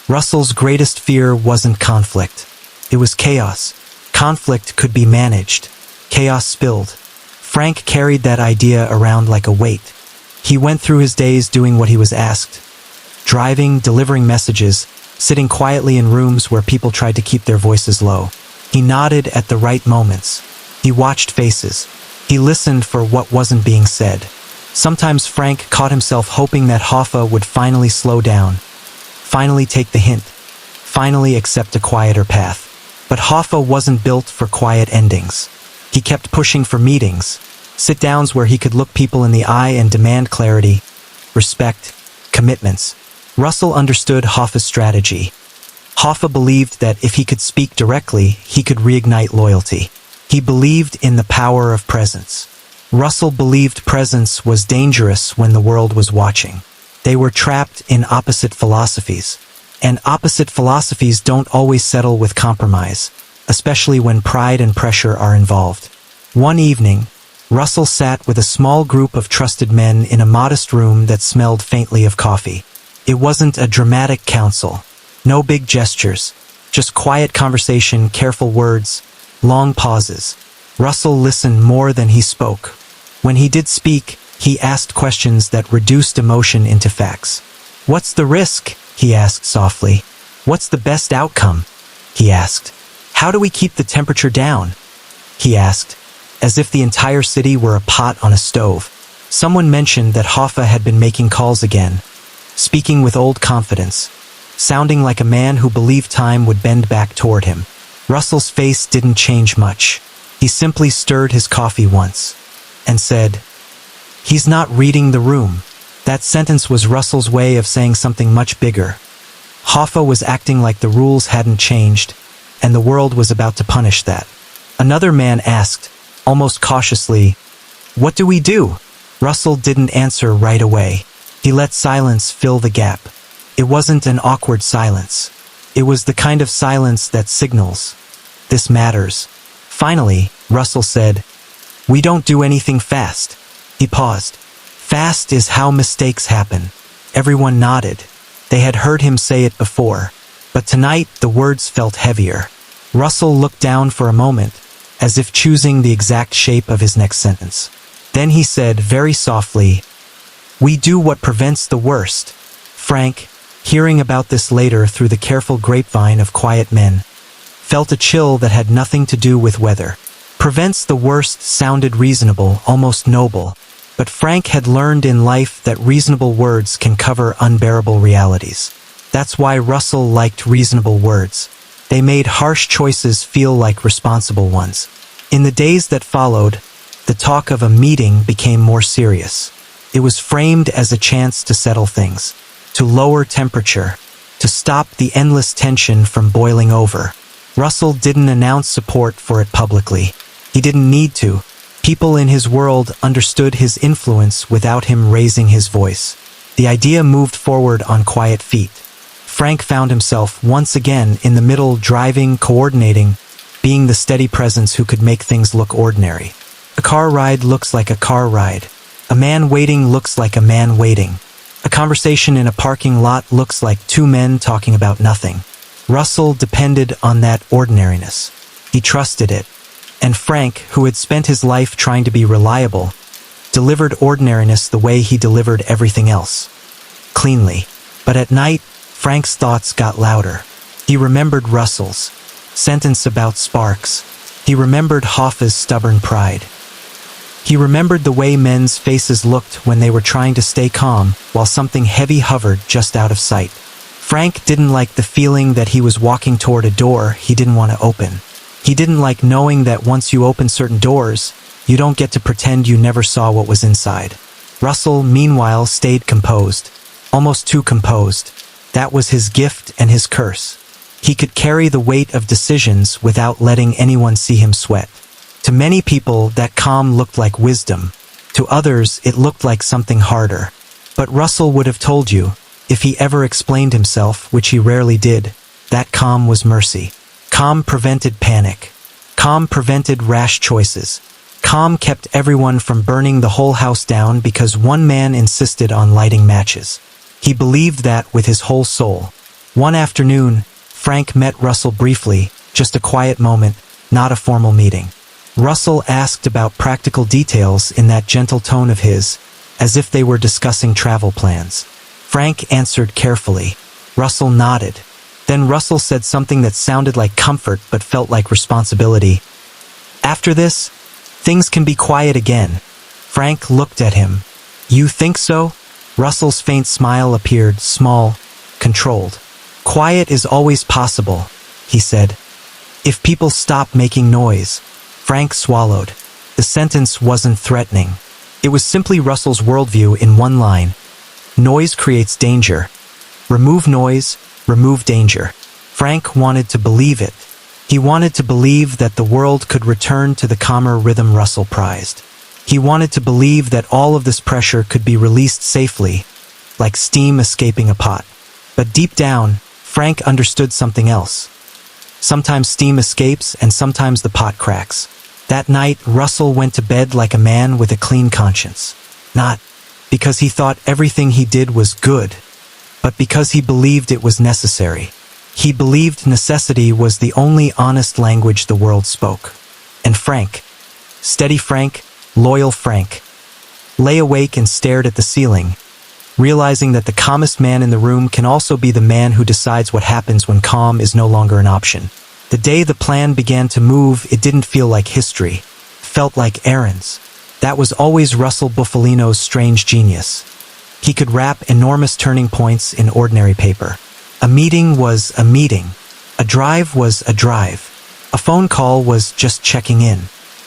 Russell's greatest fear wasn't conflict. It was chaos. Conflict could be managed. Chaos spilled. Frank carried that idea around like a weight. He went through his days doing what he was asked. Driving, delivering messages, sitting quietly in rooms where people tried to keep their voices low. He nodded at the right moments. He watched faces. He listened for what wasn't being said. Sometimes Frank caught himself hoping that Hoffa would finally slow down, finally take the hint, finally accept a quieter path. But Hoffa wasn't built for quiet endings. He kept pushing for meetings, sit-downs where he could look people in the eye and demand clarity, respect, commitments. Russell understood Hoffa's strategy. Hoffa believed that if he could speak directly, he could reignite loyalty. He believed in the power of presence. Russell believed presence was dangerous when the world was watching. They were trapped in opposite philosophies. And opposite philosophies don't always settle with compromise, especially when pride and pressure are involved. One evening, Russell sat with a small group of trusted men in a modest room that smelled faintly of coffee. It wasn't a dramatic council. No big gestures. Just quiet conversation, careful words, long pauses. Russell listened more than he spoke. When he did speak, he asked questions that reduced emotion into facts. "What's the risk?" he asked softly. "What's the best outcome?" he asked. "How do we keep the temperature down?" he asked, as if the entire city were a pot on a stove. Someone mentioned that Hoffa had been making calls again, speaking with old confidence, sounding like a man who believed time would bend back toward him. Russell's face didn't change much. He simply stirred his coffee once and said, "He's not reading the room." That sentence was Russell's way of saying something much bigger. Hoffa was acting like the rules hadn't changed, and the world was about to punish that. Another man asked, almost cautiously, "What do we do?" Russell didn't answer right away. He let silence fill the gap. It wasn't an awkward silence. It was the kind of silence that signals, "This matters." Finally, Russell said, "We don't do anything fast." He paused. "Fast is how mistakes happen." Everyone nodded. They had heard him say it before. But tonight, the words felt heavier. Russell looked down for a moment, as if choosing the exact shape of his next sentence. Then he said very softly, "We do what prevents the worst." Frank, hearing about this later through the careful grapevine of quiet men, felt a chill that had nothing to do with weather. Prevents the worst sounded reasonable, almost noble. But Frank had learned in life that reasonable words can cover unbearable realities. That's why Russell liked reasonable words. They made harsh choices feel like responsible ones. In the days that followed, the talk of a meeting became more serious. It was framed as a chance to settle things, to lower temperature, to stop the endless tension from boiling over. Russell didn't announce support for it publicly. He didn't need to. People in his world understood his influence without him raising his voice. The idea moved forward on quiet feet. Frank found himself once again in the middle, driving, coordinating, being the steady presence who could make things look ordinary. A car ride looks like a car ride. A man waiting looks like a man waiting. A conversation in a parking lot looks like two men talking about nothing. Russell depended on that ordinariness. He trusted it. And Frank, who had spent his life trying to be reliable, delivered ordinariness the way he delivered everything else. Cleanly. But at night, Frank's thoughts got louder. He remembered Russell's sentence about sparks. He remembered Hoffa's stubborn pride. He remembered the way men's faces looked when they were trying to stay calm while something heavy hovered just out of sight. Frank didn't like the feeling that he was walking toward a door he didn't want to open. He didn't like knowing that once you open certain doors, you don't get to pretend you never saw what was inside. Russell, meanwhile, stayed composed. Almost too composed. That was his gift and his curse. He could carry the weight of decisions without letting anyone see him sweat. To many people, that calm looked like wisdom. To others, it looked like something harder. But Russell would have told you, if he ever explained himself, which he rarely did, that calm was mercy. Calm prevented panic. Calm prevented rash choices. Calm kept everyone from burning the whole house down because one man insisted on lighting matches. He believed that with his whole soul. One afternoon, Frank met Russell briefly, just a quiet moment, not a formal meeting. Russell asked about practical details in that gentle tone of his, as if they were discussing travel plans. Frank answered carefully. Russell nodded. Then Russell said something that sounded like comfort but felt like responsibility. "After this, Things can be quiet again. Frank looked at him. You think so? Russell's faint smile appeared, small, controlled. Quiet is always possible, he said. If people stop making noise. Frank swallowed. The sentence wasn't threatening. It was simply Russell's worldview in one line. Noise creates danger. Remove noise, remove danger. Frank wanted to believe it. He wanted to believe that the world could return to the calmer rhythm Russell prized. He wanted to believe that all of this pressure could be released safely, like steam escaping a pot. But deep down, Frank understood something else. Sometimes steam escapes and sometimes the pot cracks. That night, Russell went to bed like a man with a clean conscience. Not because he thought everything he did was good, but because he believed it was necessary. He believed necessity was the only honest language the world spoke. And Frank, steady Frank, loyal Frank, lay awake and stared at the ceiling, realizing that the calmest man in the room can also be the man who decides what happens when calm is no longer an option. The day the plan began to move, it didn't feel like history. It felt like errands. That was always Russell Bufalino's strange genius. He could wrap enormous turning points in ordinary paper. A meeting was a meeting. A drive was a drive. A phone call was just checking in.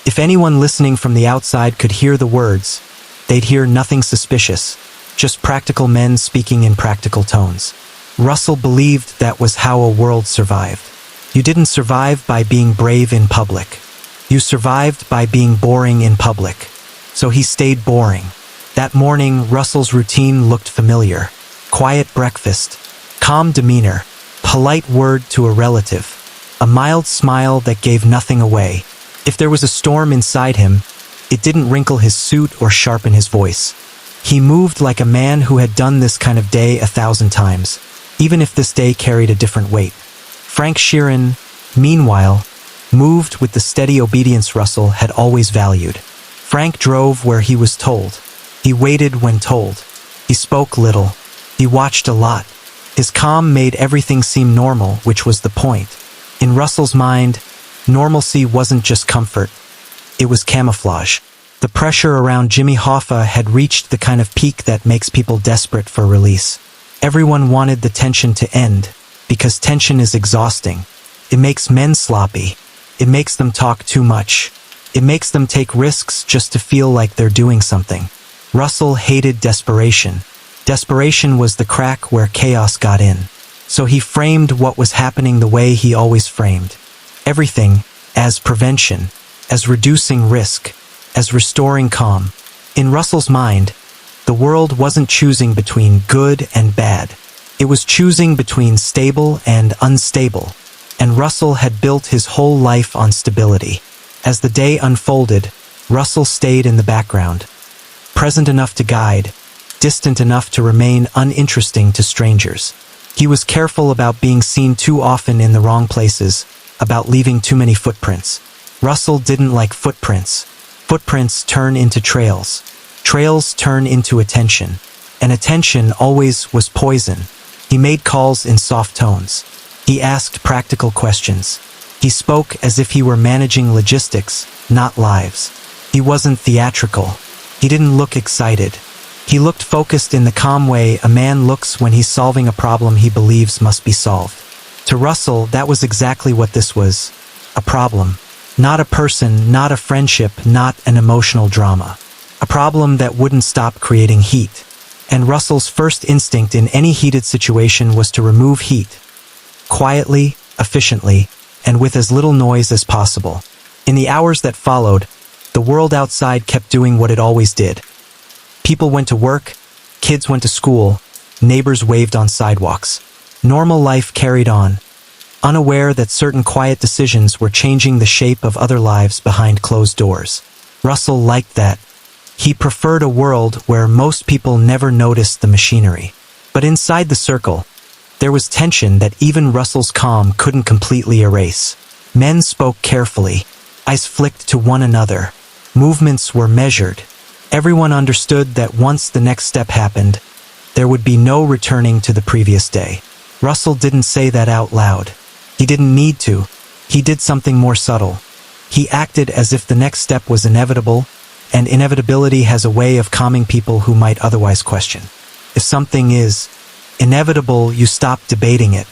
If anyone listening from the outside could hear the words, they'd hear nothing suspicious, just practical men speaking in practical tones. Russell believed that was how a world survived. You didn't survive by being brave in public. You survived by being boring in public. So he stayed boring. That morning, Russell's routine looked familiar. Quiet breakfast, calm demeanor, polite word to a relative, a mild smile that gave nothing away. If there was a storm inside him, it didn't wrinkle his suit or sharpen his voice. He moved like a man who had done this kind of day 1,000 times, even if this day carried a different weight. Frank Sheeran, meanwhile, moved with the steady obedience Russell had always valued. Frank drove where he was told. He waited when told. He spoke little. He watched a lot. His calm made everything seem normal, which was the point. In Russell's mind, normalcy wasn't just comfort. It was camouflage. The pressure around Jimmy Hoffa had reached the kind of peak that makes people desperate for release. Everyone wanted the tension to end, because tension is exhausting. It makes men sloppy. It makes them talk too much. It makes them take risks just to feel like they're doing something. Russell hated desperation. Desperation was the crack where chaos got in. So he framed what was happening the way he always framed. Everything as prevention, as reducing risk, as restoring calm. In Russell's mind, the world wasn't choosing between good and bad. It was choosing between stable and unstable. And Russell had built his whole life on stability. As the day unfolded, Russell stayed in the background. Present enough to guide, distant enough to remain uninteresting to strangers. He was careful about being seen too often in the wrong places, about leaving too many footprints. Russell didn't like footprints. Footprints turn into trails. Trails turn into attention. And attention always was poison. He made calls in soft tones. He asked practical questions. He spoke as if he were managing logistics, not lives. He wasn't theatrical. He didn't look excited. He looked focused in the calm way a man looks when he's solving a problem he believes must be solved. To Russell, that was exactly what this was. A problem. Not a person, not a friendship, not an emotional drama. A problem that wouldn't stop creating heat. And Russell's first instinct in any heated situation was to remove heat. Quietly, efficiently, and with as little noise as possible. In the hours that followed, the world outside kept doing what it always did. People went to work, kids went to school, neighbors waved on sidewalks. Normal life carried on, unaware that certain quiet decisions were changing the shape of other lives behind closed doors. Russell liked that. He preferred a world where most people never noticed the machinery. But inside the circle, there was tension that even Russell's calm couldn't completely erase. Men spoke carefully. Eyes flicked to one another. Movements were measured. Everyone understood that once the next step happened, there would be no returning to the previous day. Russell didn't say that out loud. He didn't need to. He did something more subtle. He acted as if the next step was inevitable, and inevitability has a way of calming people who might otherwise question. If something is inevitable, you stop debating it.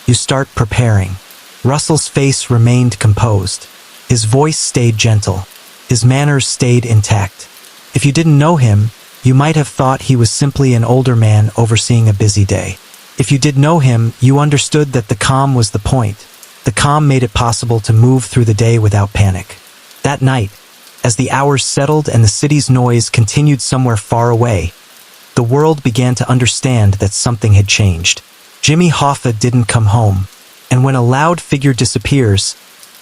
You start preparing. Russell's face remained composed. His voice stayed gentle. His manners stayed intact. If you didn't know him, you might have thought he was simply an older man overseeing a busy day. If you did know him, you understood that the calm was the point. The calm made it possible to move through the day without panic. That night, as the hours settled and the city's noise continued somewhere far away, the world began to understand that something had changed. Jimmy Hoffa didn't come home, and when a loud figure disappears,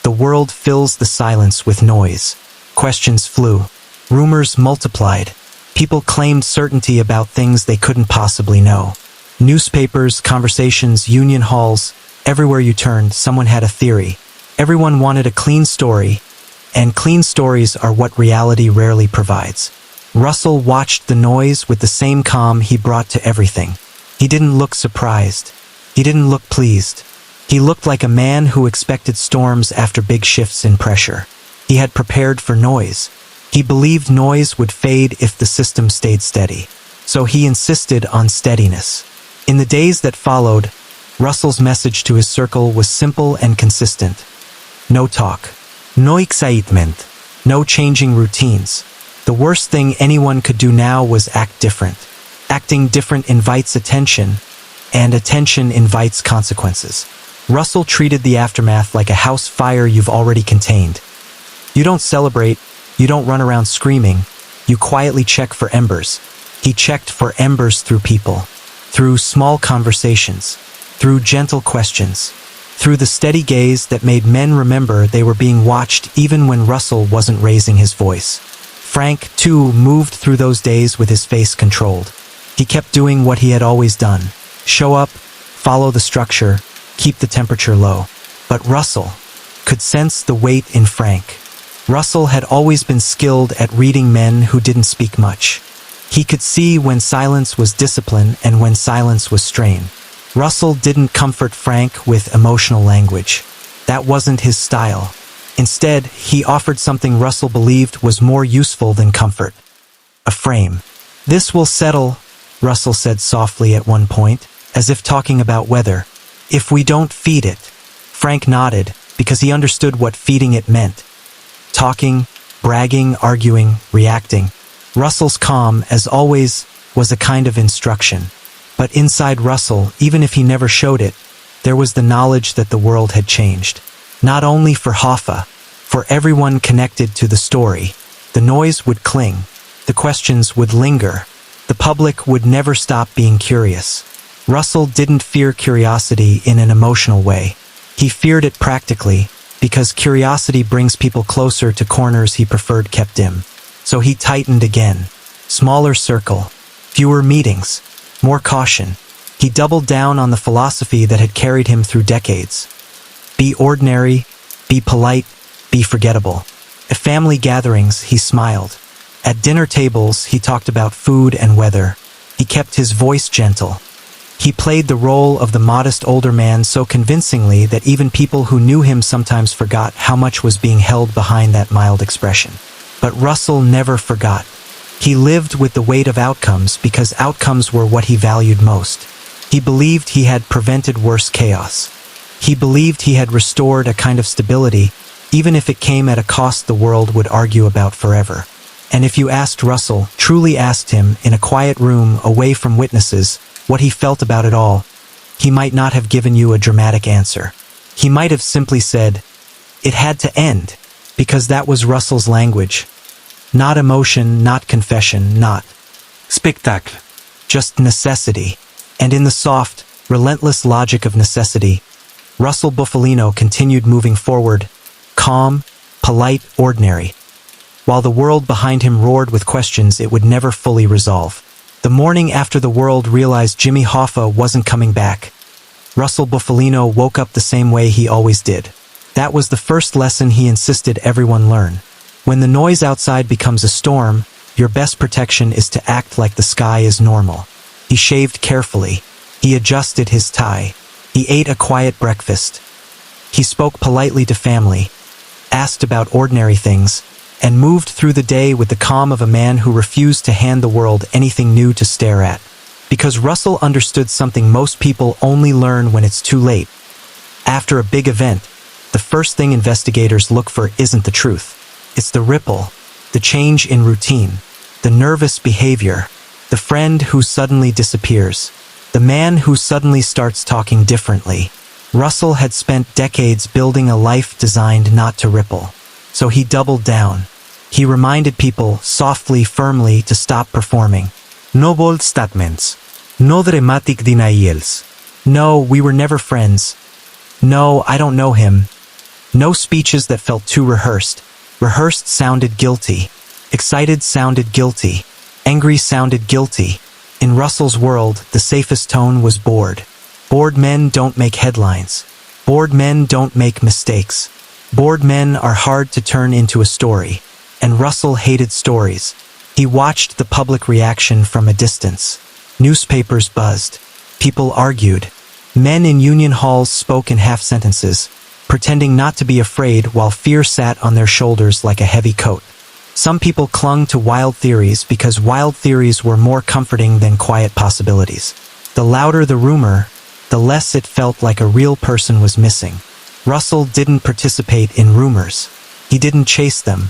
the world fills the silence with noise. Questions flew. Rumors multiplied. People claimed certainty about things they couldn't possibly know. Newspapers, conversations, union halls, everywhere you turned, someone had a theory. Everyone wanted a clean story, and clean stories are what reality rarely provides. Russell watched the noise with the same calm he brought to everything. He didn't look surprised. He didn't look pleased. He looked like a man who expected storms after big shifts in pressure. He had prepared for noise. He believed noise would fade if the system stayed steady. So he insisted on steadiness. In the days that followed, Russell's message to his circle was simple and consistent. No talk. No excitement. No changing routines. The worst thing anyone could do now was act different. Acting different invites attention, and attention invites consequences. Russell treated the aftermath like a house fire you've already contained. You don't celebrate, you don't run around screaming, you quietly check for embers. He checked for embers through people, through small conversations, through gentle questions, through the steady gaze that made men remember they were being watched even when Russell wasn't raising his voice. Frank, too, moved through those days with his face controlled. He kept doing what he had always done. Show up, follow the structure, keep the temperature low. But Russell could sense the weight in Frank. Russell had always been skilled at reading men who didn't speak much. He could see when silence was discipline and when silence was strain. Russell didn't comfort Frank with emotional language. That wasn't his style. Instead, he offered something Russell believed was more useful than comfort. A frame. "This will settle," Russell said softly at one point, as if talking about weather. "If we don't feed it." Frank nodded, because he understood what feeding it meant. Talking, bragging, arguing, reacting. Russell's calm, as always, was a kind of instruction. But inside Russell, even if he never showed it, there was the knowledge that the world had changed. Not only for Hoffa, for everyone connected to the story. The noise would cling. The questions would linger. The public would never stop being curious. Russell didn't fear curiosity in an emotional way. He feared it practically, because curiosity brings people closer to corners he preferred kept dim. So he tightened again. Smaller circle. Fewer meetings. More caution. He doubled down on the philosophy that had carried him through decades. Be ordinary, be polite, be forgettable. At family gatherings, he smiled. At dinner tables, he talked about food and weather. He kept his voice gentle. He played the role of the modest older man so convincingly that even people who knew him sometimes forgot how much was being held behind that mild expression. But Russell never forgot. He lived with the weight of outcomes because outcomes were what he valued most. He believed he had prevented worse chaos. He believed he had restored a kind of stability, even if it came at a cost the world would argue about forever. And if you asked Russell, truly asked him, in a quiet room away from witnesses, what he felt about it all, he might not have given you a dramatic answer. He might have simply said, it had to end, because that was Russell's language. Not emotion, not confession, not spectacle. Just necessity. And in the soft, relentless logic of necessity, Russell Bufalino continued moving forward, calm, polite, ordinary. While the world behind him roared with questions it would never fully resolve. The morning after the world realized Jimmy Hoffa wasn't coming back, Russell Bufalino woke up the same way he always did. That was the first lesson he insisted everyone learn. When the noise outside becomes a storm, your best protection is to act like the sky is normal. He shaved carefully. He adjusted his tie. He ate a quiet breakfast. He spoke politely to family. asked about ordinary things, and moved through the day with the calm of a man who refused to hand the world anything new to stare at. Because Russell understood something most people only learn when it's too late. After a big event, the first thing investigators look for isn't the truth. It's the ripple, the change in routine, the nervous behavior, the friend who suddenly disappears, the man who suddenly starts talking differently. Russell had spent decades building a life designed not to ripple. So he doubled down. He reminded people, softly, firmly, to stop performing. No bold statements. No dramatic denials. No, we were never friends. No, I don't know him. No speeches that felt too rehearsed. Rehearsed sounded guilty. Excited sounded guilty. Angry sounded guilty. In Russell's world, the safest tone was bored. Bored men don't make headlines. Bored men don't make mistakes. Bored men are hard to turn into a story. And Russell hated stories. He watched the public reaction from a distance. Newspapers buzzed. People argued. Men in union halls spoke in half sentences, pretending not to be afraid while fear sat on their shoulders like a heavy coat. Some people clung to wild theories because wild theories were more comforting than quiet possibilities. The louder the rumor, the less it felt like a real person was missing. Russell didn't participate in rumors. He didn't chase them.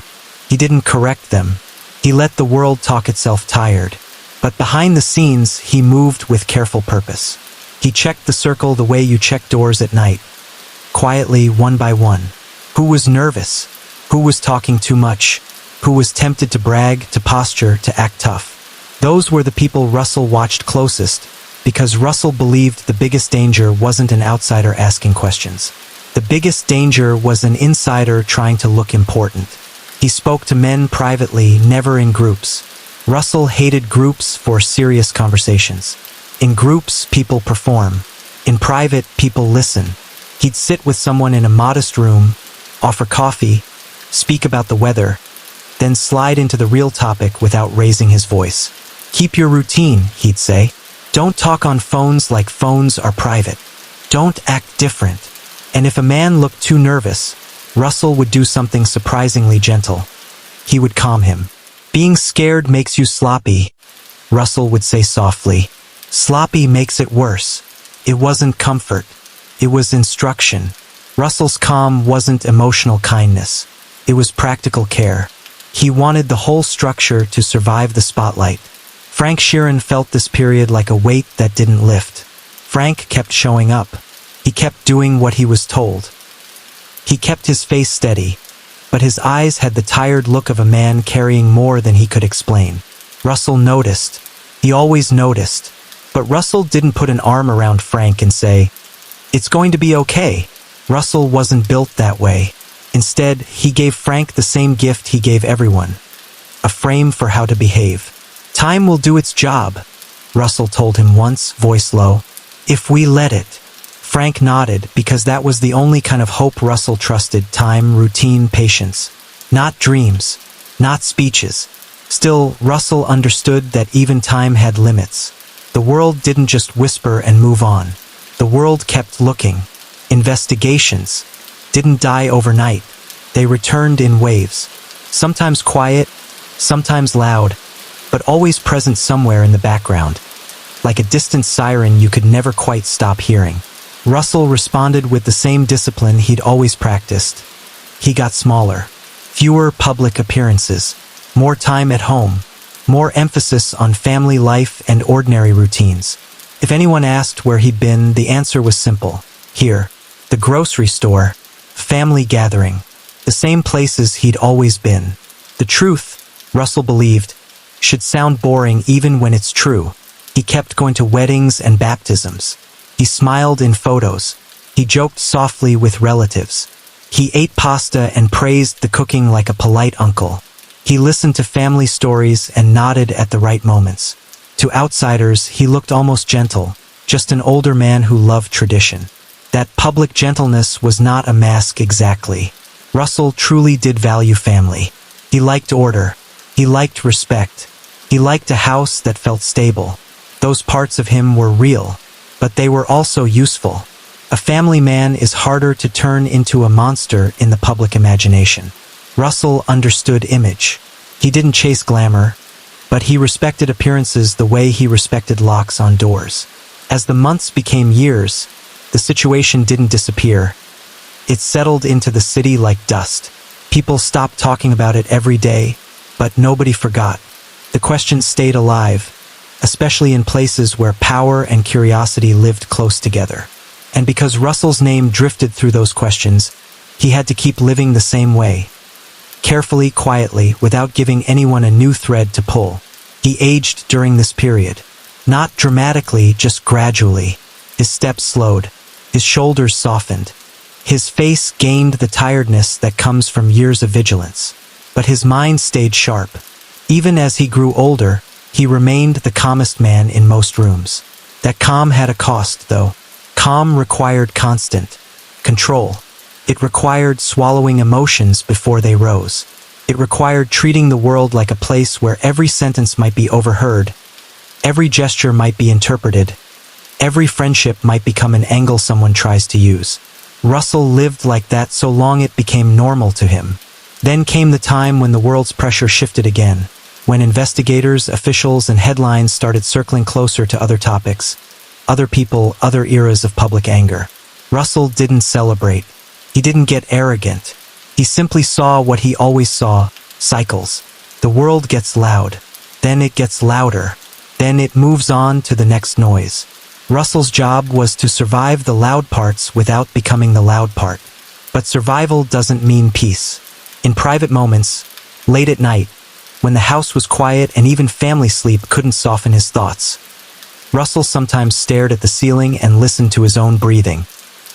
He didn't correct them. He let the world talk itself tired. But behind the scenes, he moved with careful purpose. He checked the circle the way you check doors at night. Quietly, one by one. Who was nervous? Who was talking too much? Who was tempted to brag, to posture, to act tough? Those were the people Russell watched closest, because Russell believed the biggest danger wasn't an outsider asking questions. The biggest danger was an insider trying to look important. He spoke to men privately, never in groups. Russell hated groups for serious conversations. In groups, people perform. In private, people listen. He'd sit with someone in a modest room, offer coffee, speak about the weather, then slide into the real topic without raising his voice. Keep your routine, he'd say. Don't talk on phones like phones are private. Don't act different. And if a man looked too nervous, Russell would do something surprisingly gentle. He would calm him. Being scared makes you sloppy, Russell would say softly. Sloppy makes it worse. It wasn't comfort. It was instruction. Russell's calm wasn't emotional kindness. It was practical care. He wanted the whole structure to survive the spotlight. Frank Sheeran felt this period like a weight that didn't lift. Frank kept showing up. He kept doing what he was told. He kept his face steady, but his eyes had the tired look of a man carrying more than he could explain. Russell noticed. He always noticed. But Russell didn't put an arm around Frank and say, "It's going to be okay." Russell wasn't built that way. Instead, he gave Frank the same gift he gave everyone. A frame for how to behave. "Time will do its job," Russell told him once, voice low. "If we let it." Frank nodded because that was the only kind of hope Russell trusted. Time, routine, patience. Not dreams. Not speeches. Still, Russell understood that even time had limits. The world didn't just whisper and move on. The world kept looking. Investigations didn't die overnight. They returned in waves. Sometimes quiet, sometimes loud, but always present somewhere in the background. Like a distant siren you could never quite stop hearing. Russell responded with the same discipline he'd always practiced. He got smaller. Fewer public appearances. More time at home. More emphasis on family life and ordinary routines. If anyone asked where he'd been, the answer was simple. Here. The grocery store. Family gathering. The same places he'd always been. The truth, Russell believed, should sound boring even when it's true. He kept going to weddings and baptisms. He smiled in photos. He joked softly with relatives. He ate pasta and praised the cooking like a polite uncle. He listened to family stories and nodded at the right moments. To outsiders, he looked almost gentle, just an older man who loved tradition. That public gentleness was not a mask exactly. Russell truly did value family. He liked order. He liked respect. He liked a house that felt stable. Those parts of him were real, but they were also useful. A family man is harder to turn into a monster in the public imagination. Russell understood image. He didn't chase glamour, but he respected appearances the way he respected locks on doors. As the months became years, the situation didn't disappear. It settled into the city like dust. People stopped talking about it every day, but nobody forgot. The questions stayed alive, especially in places where power and curiosity lived close together. And because Russell's name drifted through those questions, he had to keep living the same way. Carefully, quietly, without giving anyone a new thread to pull. He aged during this period. Not dramatically, just gradually. His steps slowed. His shoulders softened. His face gained the tiredness that comes from years of vigilance. But his mind stayed sharp. Even as he grew older, he remained the calmest man in most rooms. That calm had a cost, though. Calm required constant control. It required swallowing emotions before they rose. It required treating the world like a place where every sentence might be overheard, every gesture might be interpreted, every friendship might become an angle someone tries to use. Russell lived like that so long it became normal to him. Then came the time when the world's pressure shifted again, when investigators, officials, and headlines started circling closer to other topics, other people, other eras of public anger. Russell didn't celebrate. He didn't get arrogant. He simply saw what he always saw: cycles. The world gets loud. Then it gets louder. Then it moves on to the next noise. Russell's job was to survive the loud parts without becoming the loud part. But survival doesn't mean peace. In private moments, late at night, when the house was quiet and even family sleep couldn't soften his thoughts, Russell sometimes stared at the ceiling and listened to his own breathing.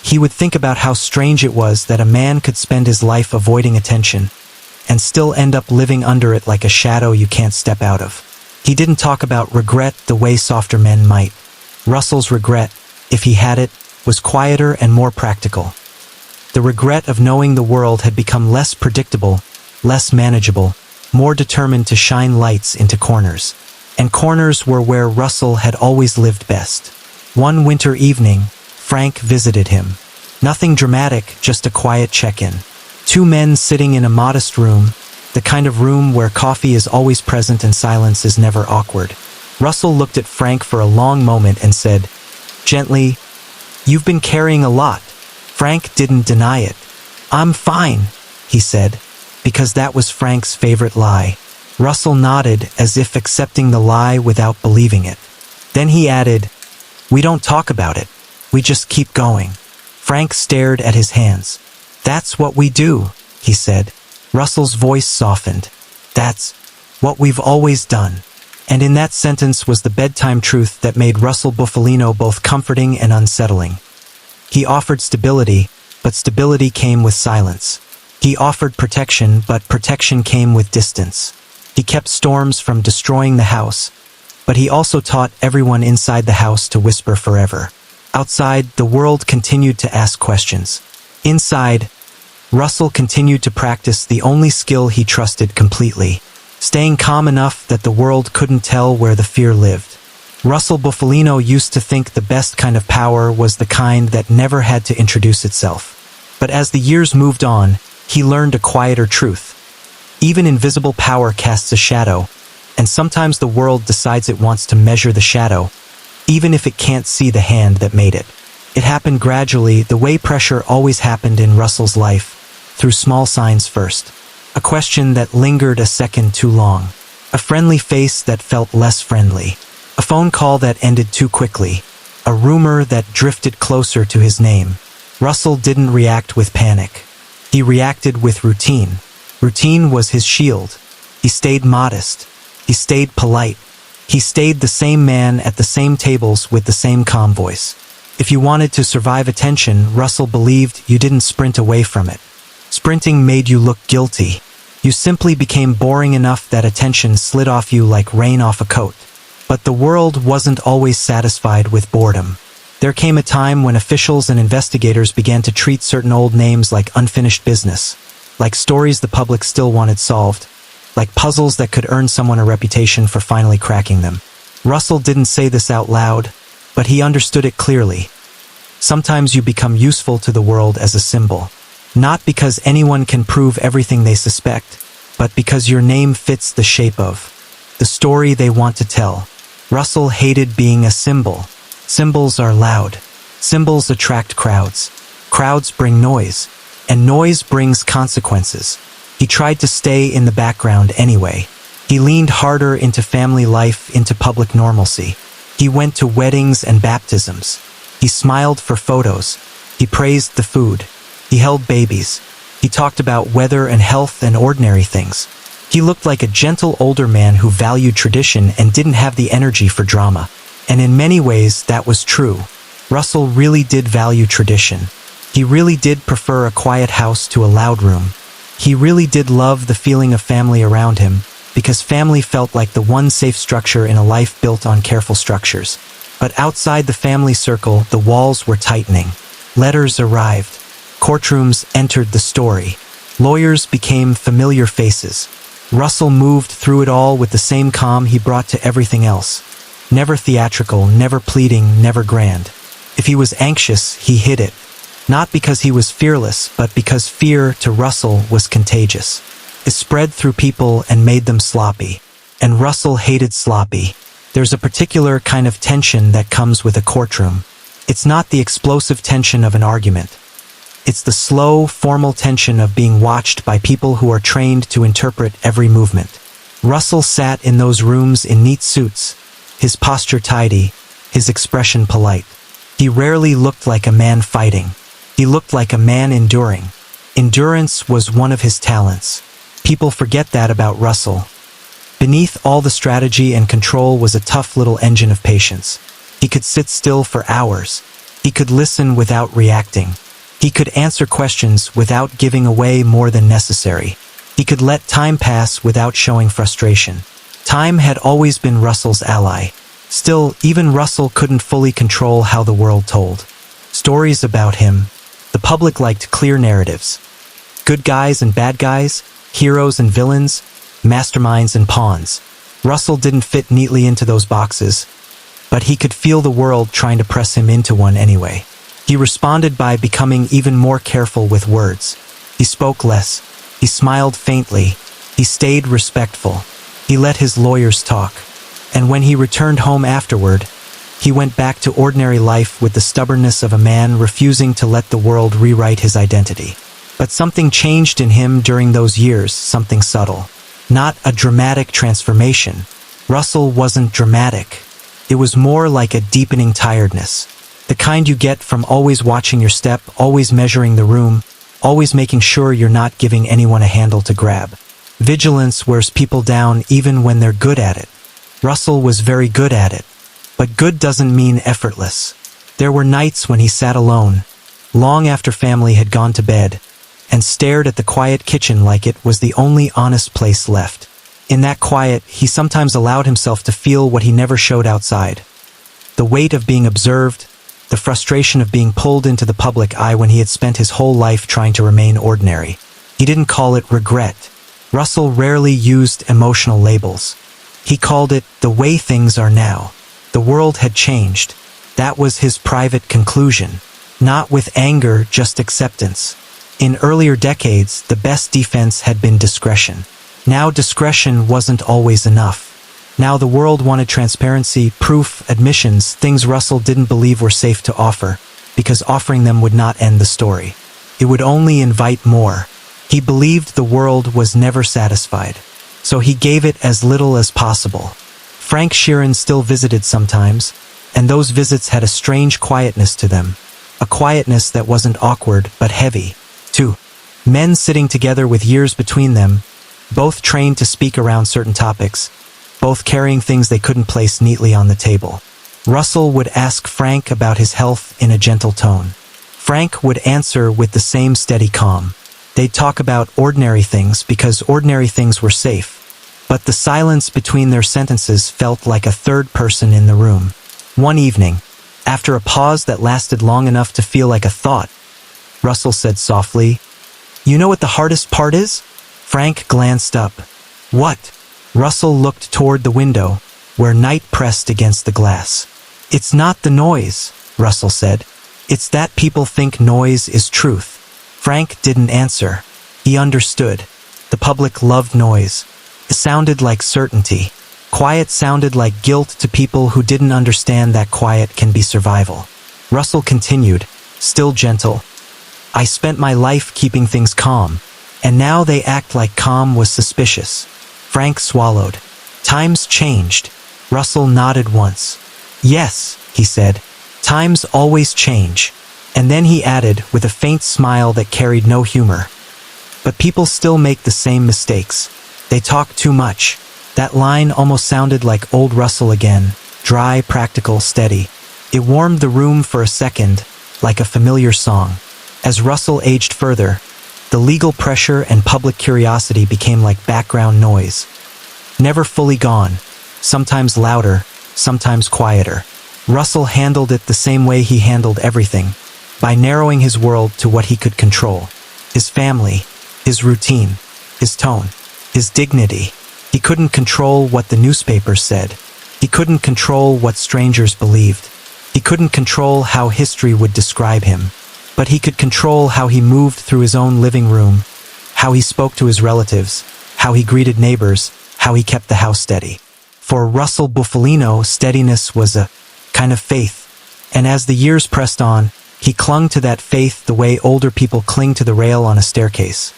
He would think about how strange it was that a man could spend his life avoiding attention and still end up living under it like a shadow you can't step out of. He didn't talk about regret the way softer men might. Russell's regret, if he had it, was quieter and more practical. The regret of knowing the world had become less predictable, less manageable, more determined to shine lights into corners. And corners were where Russell had always lived best. One winter evening, Frank visited him. Nothing dramatic, just a quiet check-in. Two men sitting in a modest room, the kind of room where coffee is always present and silence is never awkward. Russell looked at Frank for a long moment and said, gently, "You've been carrying a lot." Frank didn't deny it. "I'm fine," he said, because that was Frank's favorite lie. Russell nodded as if accepting the lie without believing it. Then he added, "We don't talk about it. We just keep going." Frank stared at his hands. "That's what we do," he said. Russell's voice softened. "That's what we've always done." And in that sentence was the bedtime truth that made Russell Bufalino both comforting and unsettling. He offered stability, but stability came with silence. He offered protection, but protection came with distance. He kept storms from destroying the house, but he also taught everyone inside the house to whisper forever. Outside, the world continued to ask questions. Inside, Russell continued to practice the only skill he trusted completely, staying calm enough that the world couldn't tell where the fear lived. Russell Bufalino used to think the best kind of power was the kind that never had to introduce itself. But as the years moved on, he learned a quieter truth. Even invisible power casts a shadow, and sometimes the world decides it wants to measure the shadow, even if it can't see the hand that made it. It happened gradually, the way pressure always happened in Russell's life, through small signs first. A question that lingered a second too long. A friendly face that felt less friendly. A phone call that ended too quickly. A rumor that drifted closer to his name. Russell didn't react with panic. He reacted with routine. Routine was his shield. He stayed modest. He stayed polite. He stayed the same man at the same tables with the same calm voice. If you wanted to survive attention, Russell believed you didn't sprint away from it. Sprinting made you look guilty. You simply became boring enough that attention slid off you like rain off a coat. But the world wasn't always satisfied with boredom. There came a time when officials and investigators began to treat certain old names like unfinished business, like stories the public still wanted solved, like puzzles that could earn someone a reputation for finally cracking them. Russell didn't say this out loud, but he understood it clearly. Sometimes you become useful to the world as a symbol. Not because anyone can prove everything they suspect, but because your name fits the shape of the story they want to tell. Russell hated being a symbol. Symbols are loud. Symbols attract crowds. Crowds bring noise. And noise brings consequences. He tried to stay in the background anyway. He leaned harder into family life, into public normalcy. He went to weddings and baptisms. He smiled for photos. He praised the food. He held babies. He talked about weather and health and ordinary things. He looked like a gentle older man who valued tradition and didn't have the energy for drama. And in many ways, that was true. Russell really did value tradition. He really did prefer a quiet house to a loud room. He really did love the feeling of family around him, because family felt like the one safe structure in a life built on careful structures. But outside the family circle, the walls were tightening. Letters arrived. Courtrooms entered the story. Lawyers became familiar faces. Russell moved through it all with the same calm he brought to everything else. Never theatrical, never pleading, never grand. If he was anxious, he hid it. Not because he was fearless, but because fear to Russell was contagious. It spread through people and made them sloppy. And Russell hated sloppy. There's a particular kind of tension that comes with a courtroom. It's not the explosive tension of an argument. It's the slow, formal tension of being watched by people who are trained to interpret every movement. Russell sat in those rooms in neat suits, his posture tidy, his expression polite. He rarely looked like a man fighting. He looked like a man enduring. Endurance was one of his talents. People forget that about Russell. Beneath all the strategy and control was a tough little engine of patience. He could sit still for hours. He could listen without reacting. He could answer questions without giving away more than necessary. He could let time pass without showing frustration. Time had always been Russell's ally. Still, even Russell couldn't fully control how the world told stories about him. The public liked clear narratives. Good guys and bad guys, heroes and villains, masterminds and pawns. Russell didn't fit neatly into those boxes, but he could feel the world trying to press him into one anyway. He responded by becoming even more careful with words. He spoke less. He smiled faintly. He stayed respectful. He let his lawyers talk. And when he returned home afterward, he went back to ordinary life with the stubbornness of a man refusing to let the world rewrite his identity. But something changed in him during those years, something subtle. Not a dramatic transformation. Russell wasn't dramatic. It was more like a deepening tiredness. The kind you get from always watching your step, always measuring the room, always making sure you're not giving anyone a handle to grab. Vigilance wears people down even when they're good at it. Russell was very good at it. But good doesn't mean effortless. There were nights when he sat alone, long after family had gone to bed, and stared at the quiet kitchen like it was the only honest place left. In that quiet, he sometimes allowed himself to feel what he never showed outside. The weight of being observed, the frustration of being pulled into the public eye when he had spent his whole life trying to remain ordinary. He didn't call it regret. Russell rarely used emotional labels. He called it the way things are now. The world had changed. That was his private conclusion. Not with anger, just acceptance. In earlier decades, the best defense had been discretion. Now discretion wasn't always enough. Now the world wanted transparency, proof, admissions, things Russell didn't believe were safe to offer, because offering them would not end the story. It would only invite more. He believed the world was never satisfied, so he gave it as little as possible. Frank Sheeran still visited sometimes, and those visits had a strange quietness to them. A quietness that wasn't awkward, but heavy. Two men sitting together with years between them, both trained to speak around certain topics, both carrying things they couldn't place neatly on the table. Russell would ask Frank about his health in a gentle tone. Frank would answer with the same steady calm. They'd talk about ordinary things because ordinary things were safe. But the silence between their sentences felt like a third person in the room. One evening, after a pause that lasted long enough to feel like a thought, Russell said softly, "You know what the hardest part is?" Frank glanced up. "What?" Russell looked toward the window, where night pressed against the glass. "It's not the noise," Russell said. It's that people think noise is truth. Frank didn't answer. He understood. The public loved noise. It sounded like certainty. Quiet sounded like guilt to people who didn't understand that quiet can be survival. Russell continued, still gentle. I spent my life keeping things calm, and now they act like calm was suspicious. Frank swallowed. Times changed. Russell nodded once. Yes, he said. Times always change. And then he added, with a faint smile that carried no humor. But people still make the same mistakes. They talk too much. That line almost sounded like old Russell again, dry, practical, steady. It warmed the room for a second, like a familiar song. As Russell aged further, the legal pressure and public curiosity became like background noise. Never fully gone, sometimes louder, sometimes quieter. Russell handled it the same way he handled everything, by narrowing his world to what he could control. His family, his routine, his tone, his dignity. He couldn't control what the newspapers said. He couldn't control what strangers believed. He couldn't control how history would describe him. But he could control how he moved through his own living room, how he spoke to his relatives, how he greeted neighbors, how he kept the house steady. For Russell Bufalino, steadiness was a kind of faith. And as the years pressed on, he clung to that faith the way older people cling to the rail on a staircase.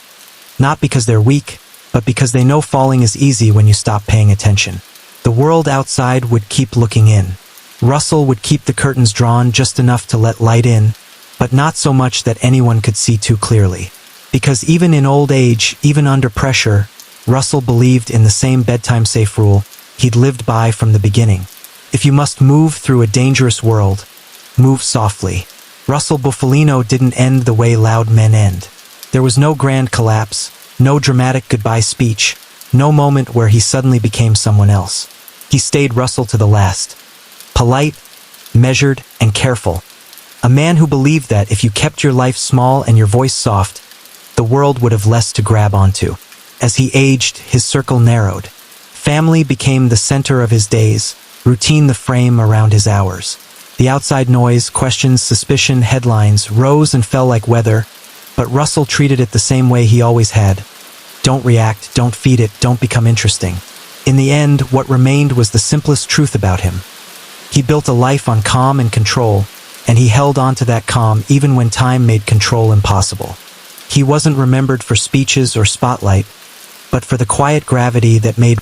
Not because they're weak, but because they know falling is easy when you stop paying attention. The world outside would keep looking in. Russell would keep the curtains drawn just enough to let light in, but not so much that anyone could see too clearly. Because even in old age, even under pressure, Russell believed in the same bedtime safe rule he'd lived by from the beginning. If you must move through a dangerous world, move softly. Russell Bufalino didn't end the way loud men end. There was no grand collapse, no dramatic goodbye speech, no moment where he suddenly became someone else. He stayed Russell to the last. Polite, measured, and careful. A man who believed that if you kept your life small and your voice soft, the world would have less to grab onto. As he aged, his circle narrowed. Family became the center of his days, routine the frame around his hours. The outside noise, questions, suspicion, headlines rose and fell like weather, but Russell treated it the same way he always had. Don't react, don't feed it, don't become interesting. In the end, what remained was the simplest truth about him. He built a life on calm and control, and he held on to that calm even when time made control impossible. He wasn't remembered for speeches or spotlight, but for the quiet gravity that made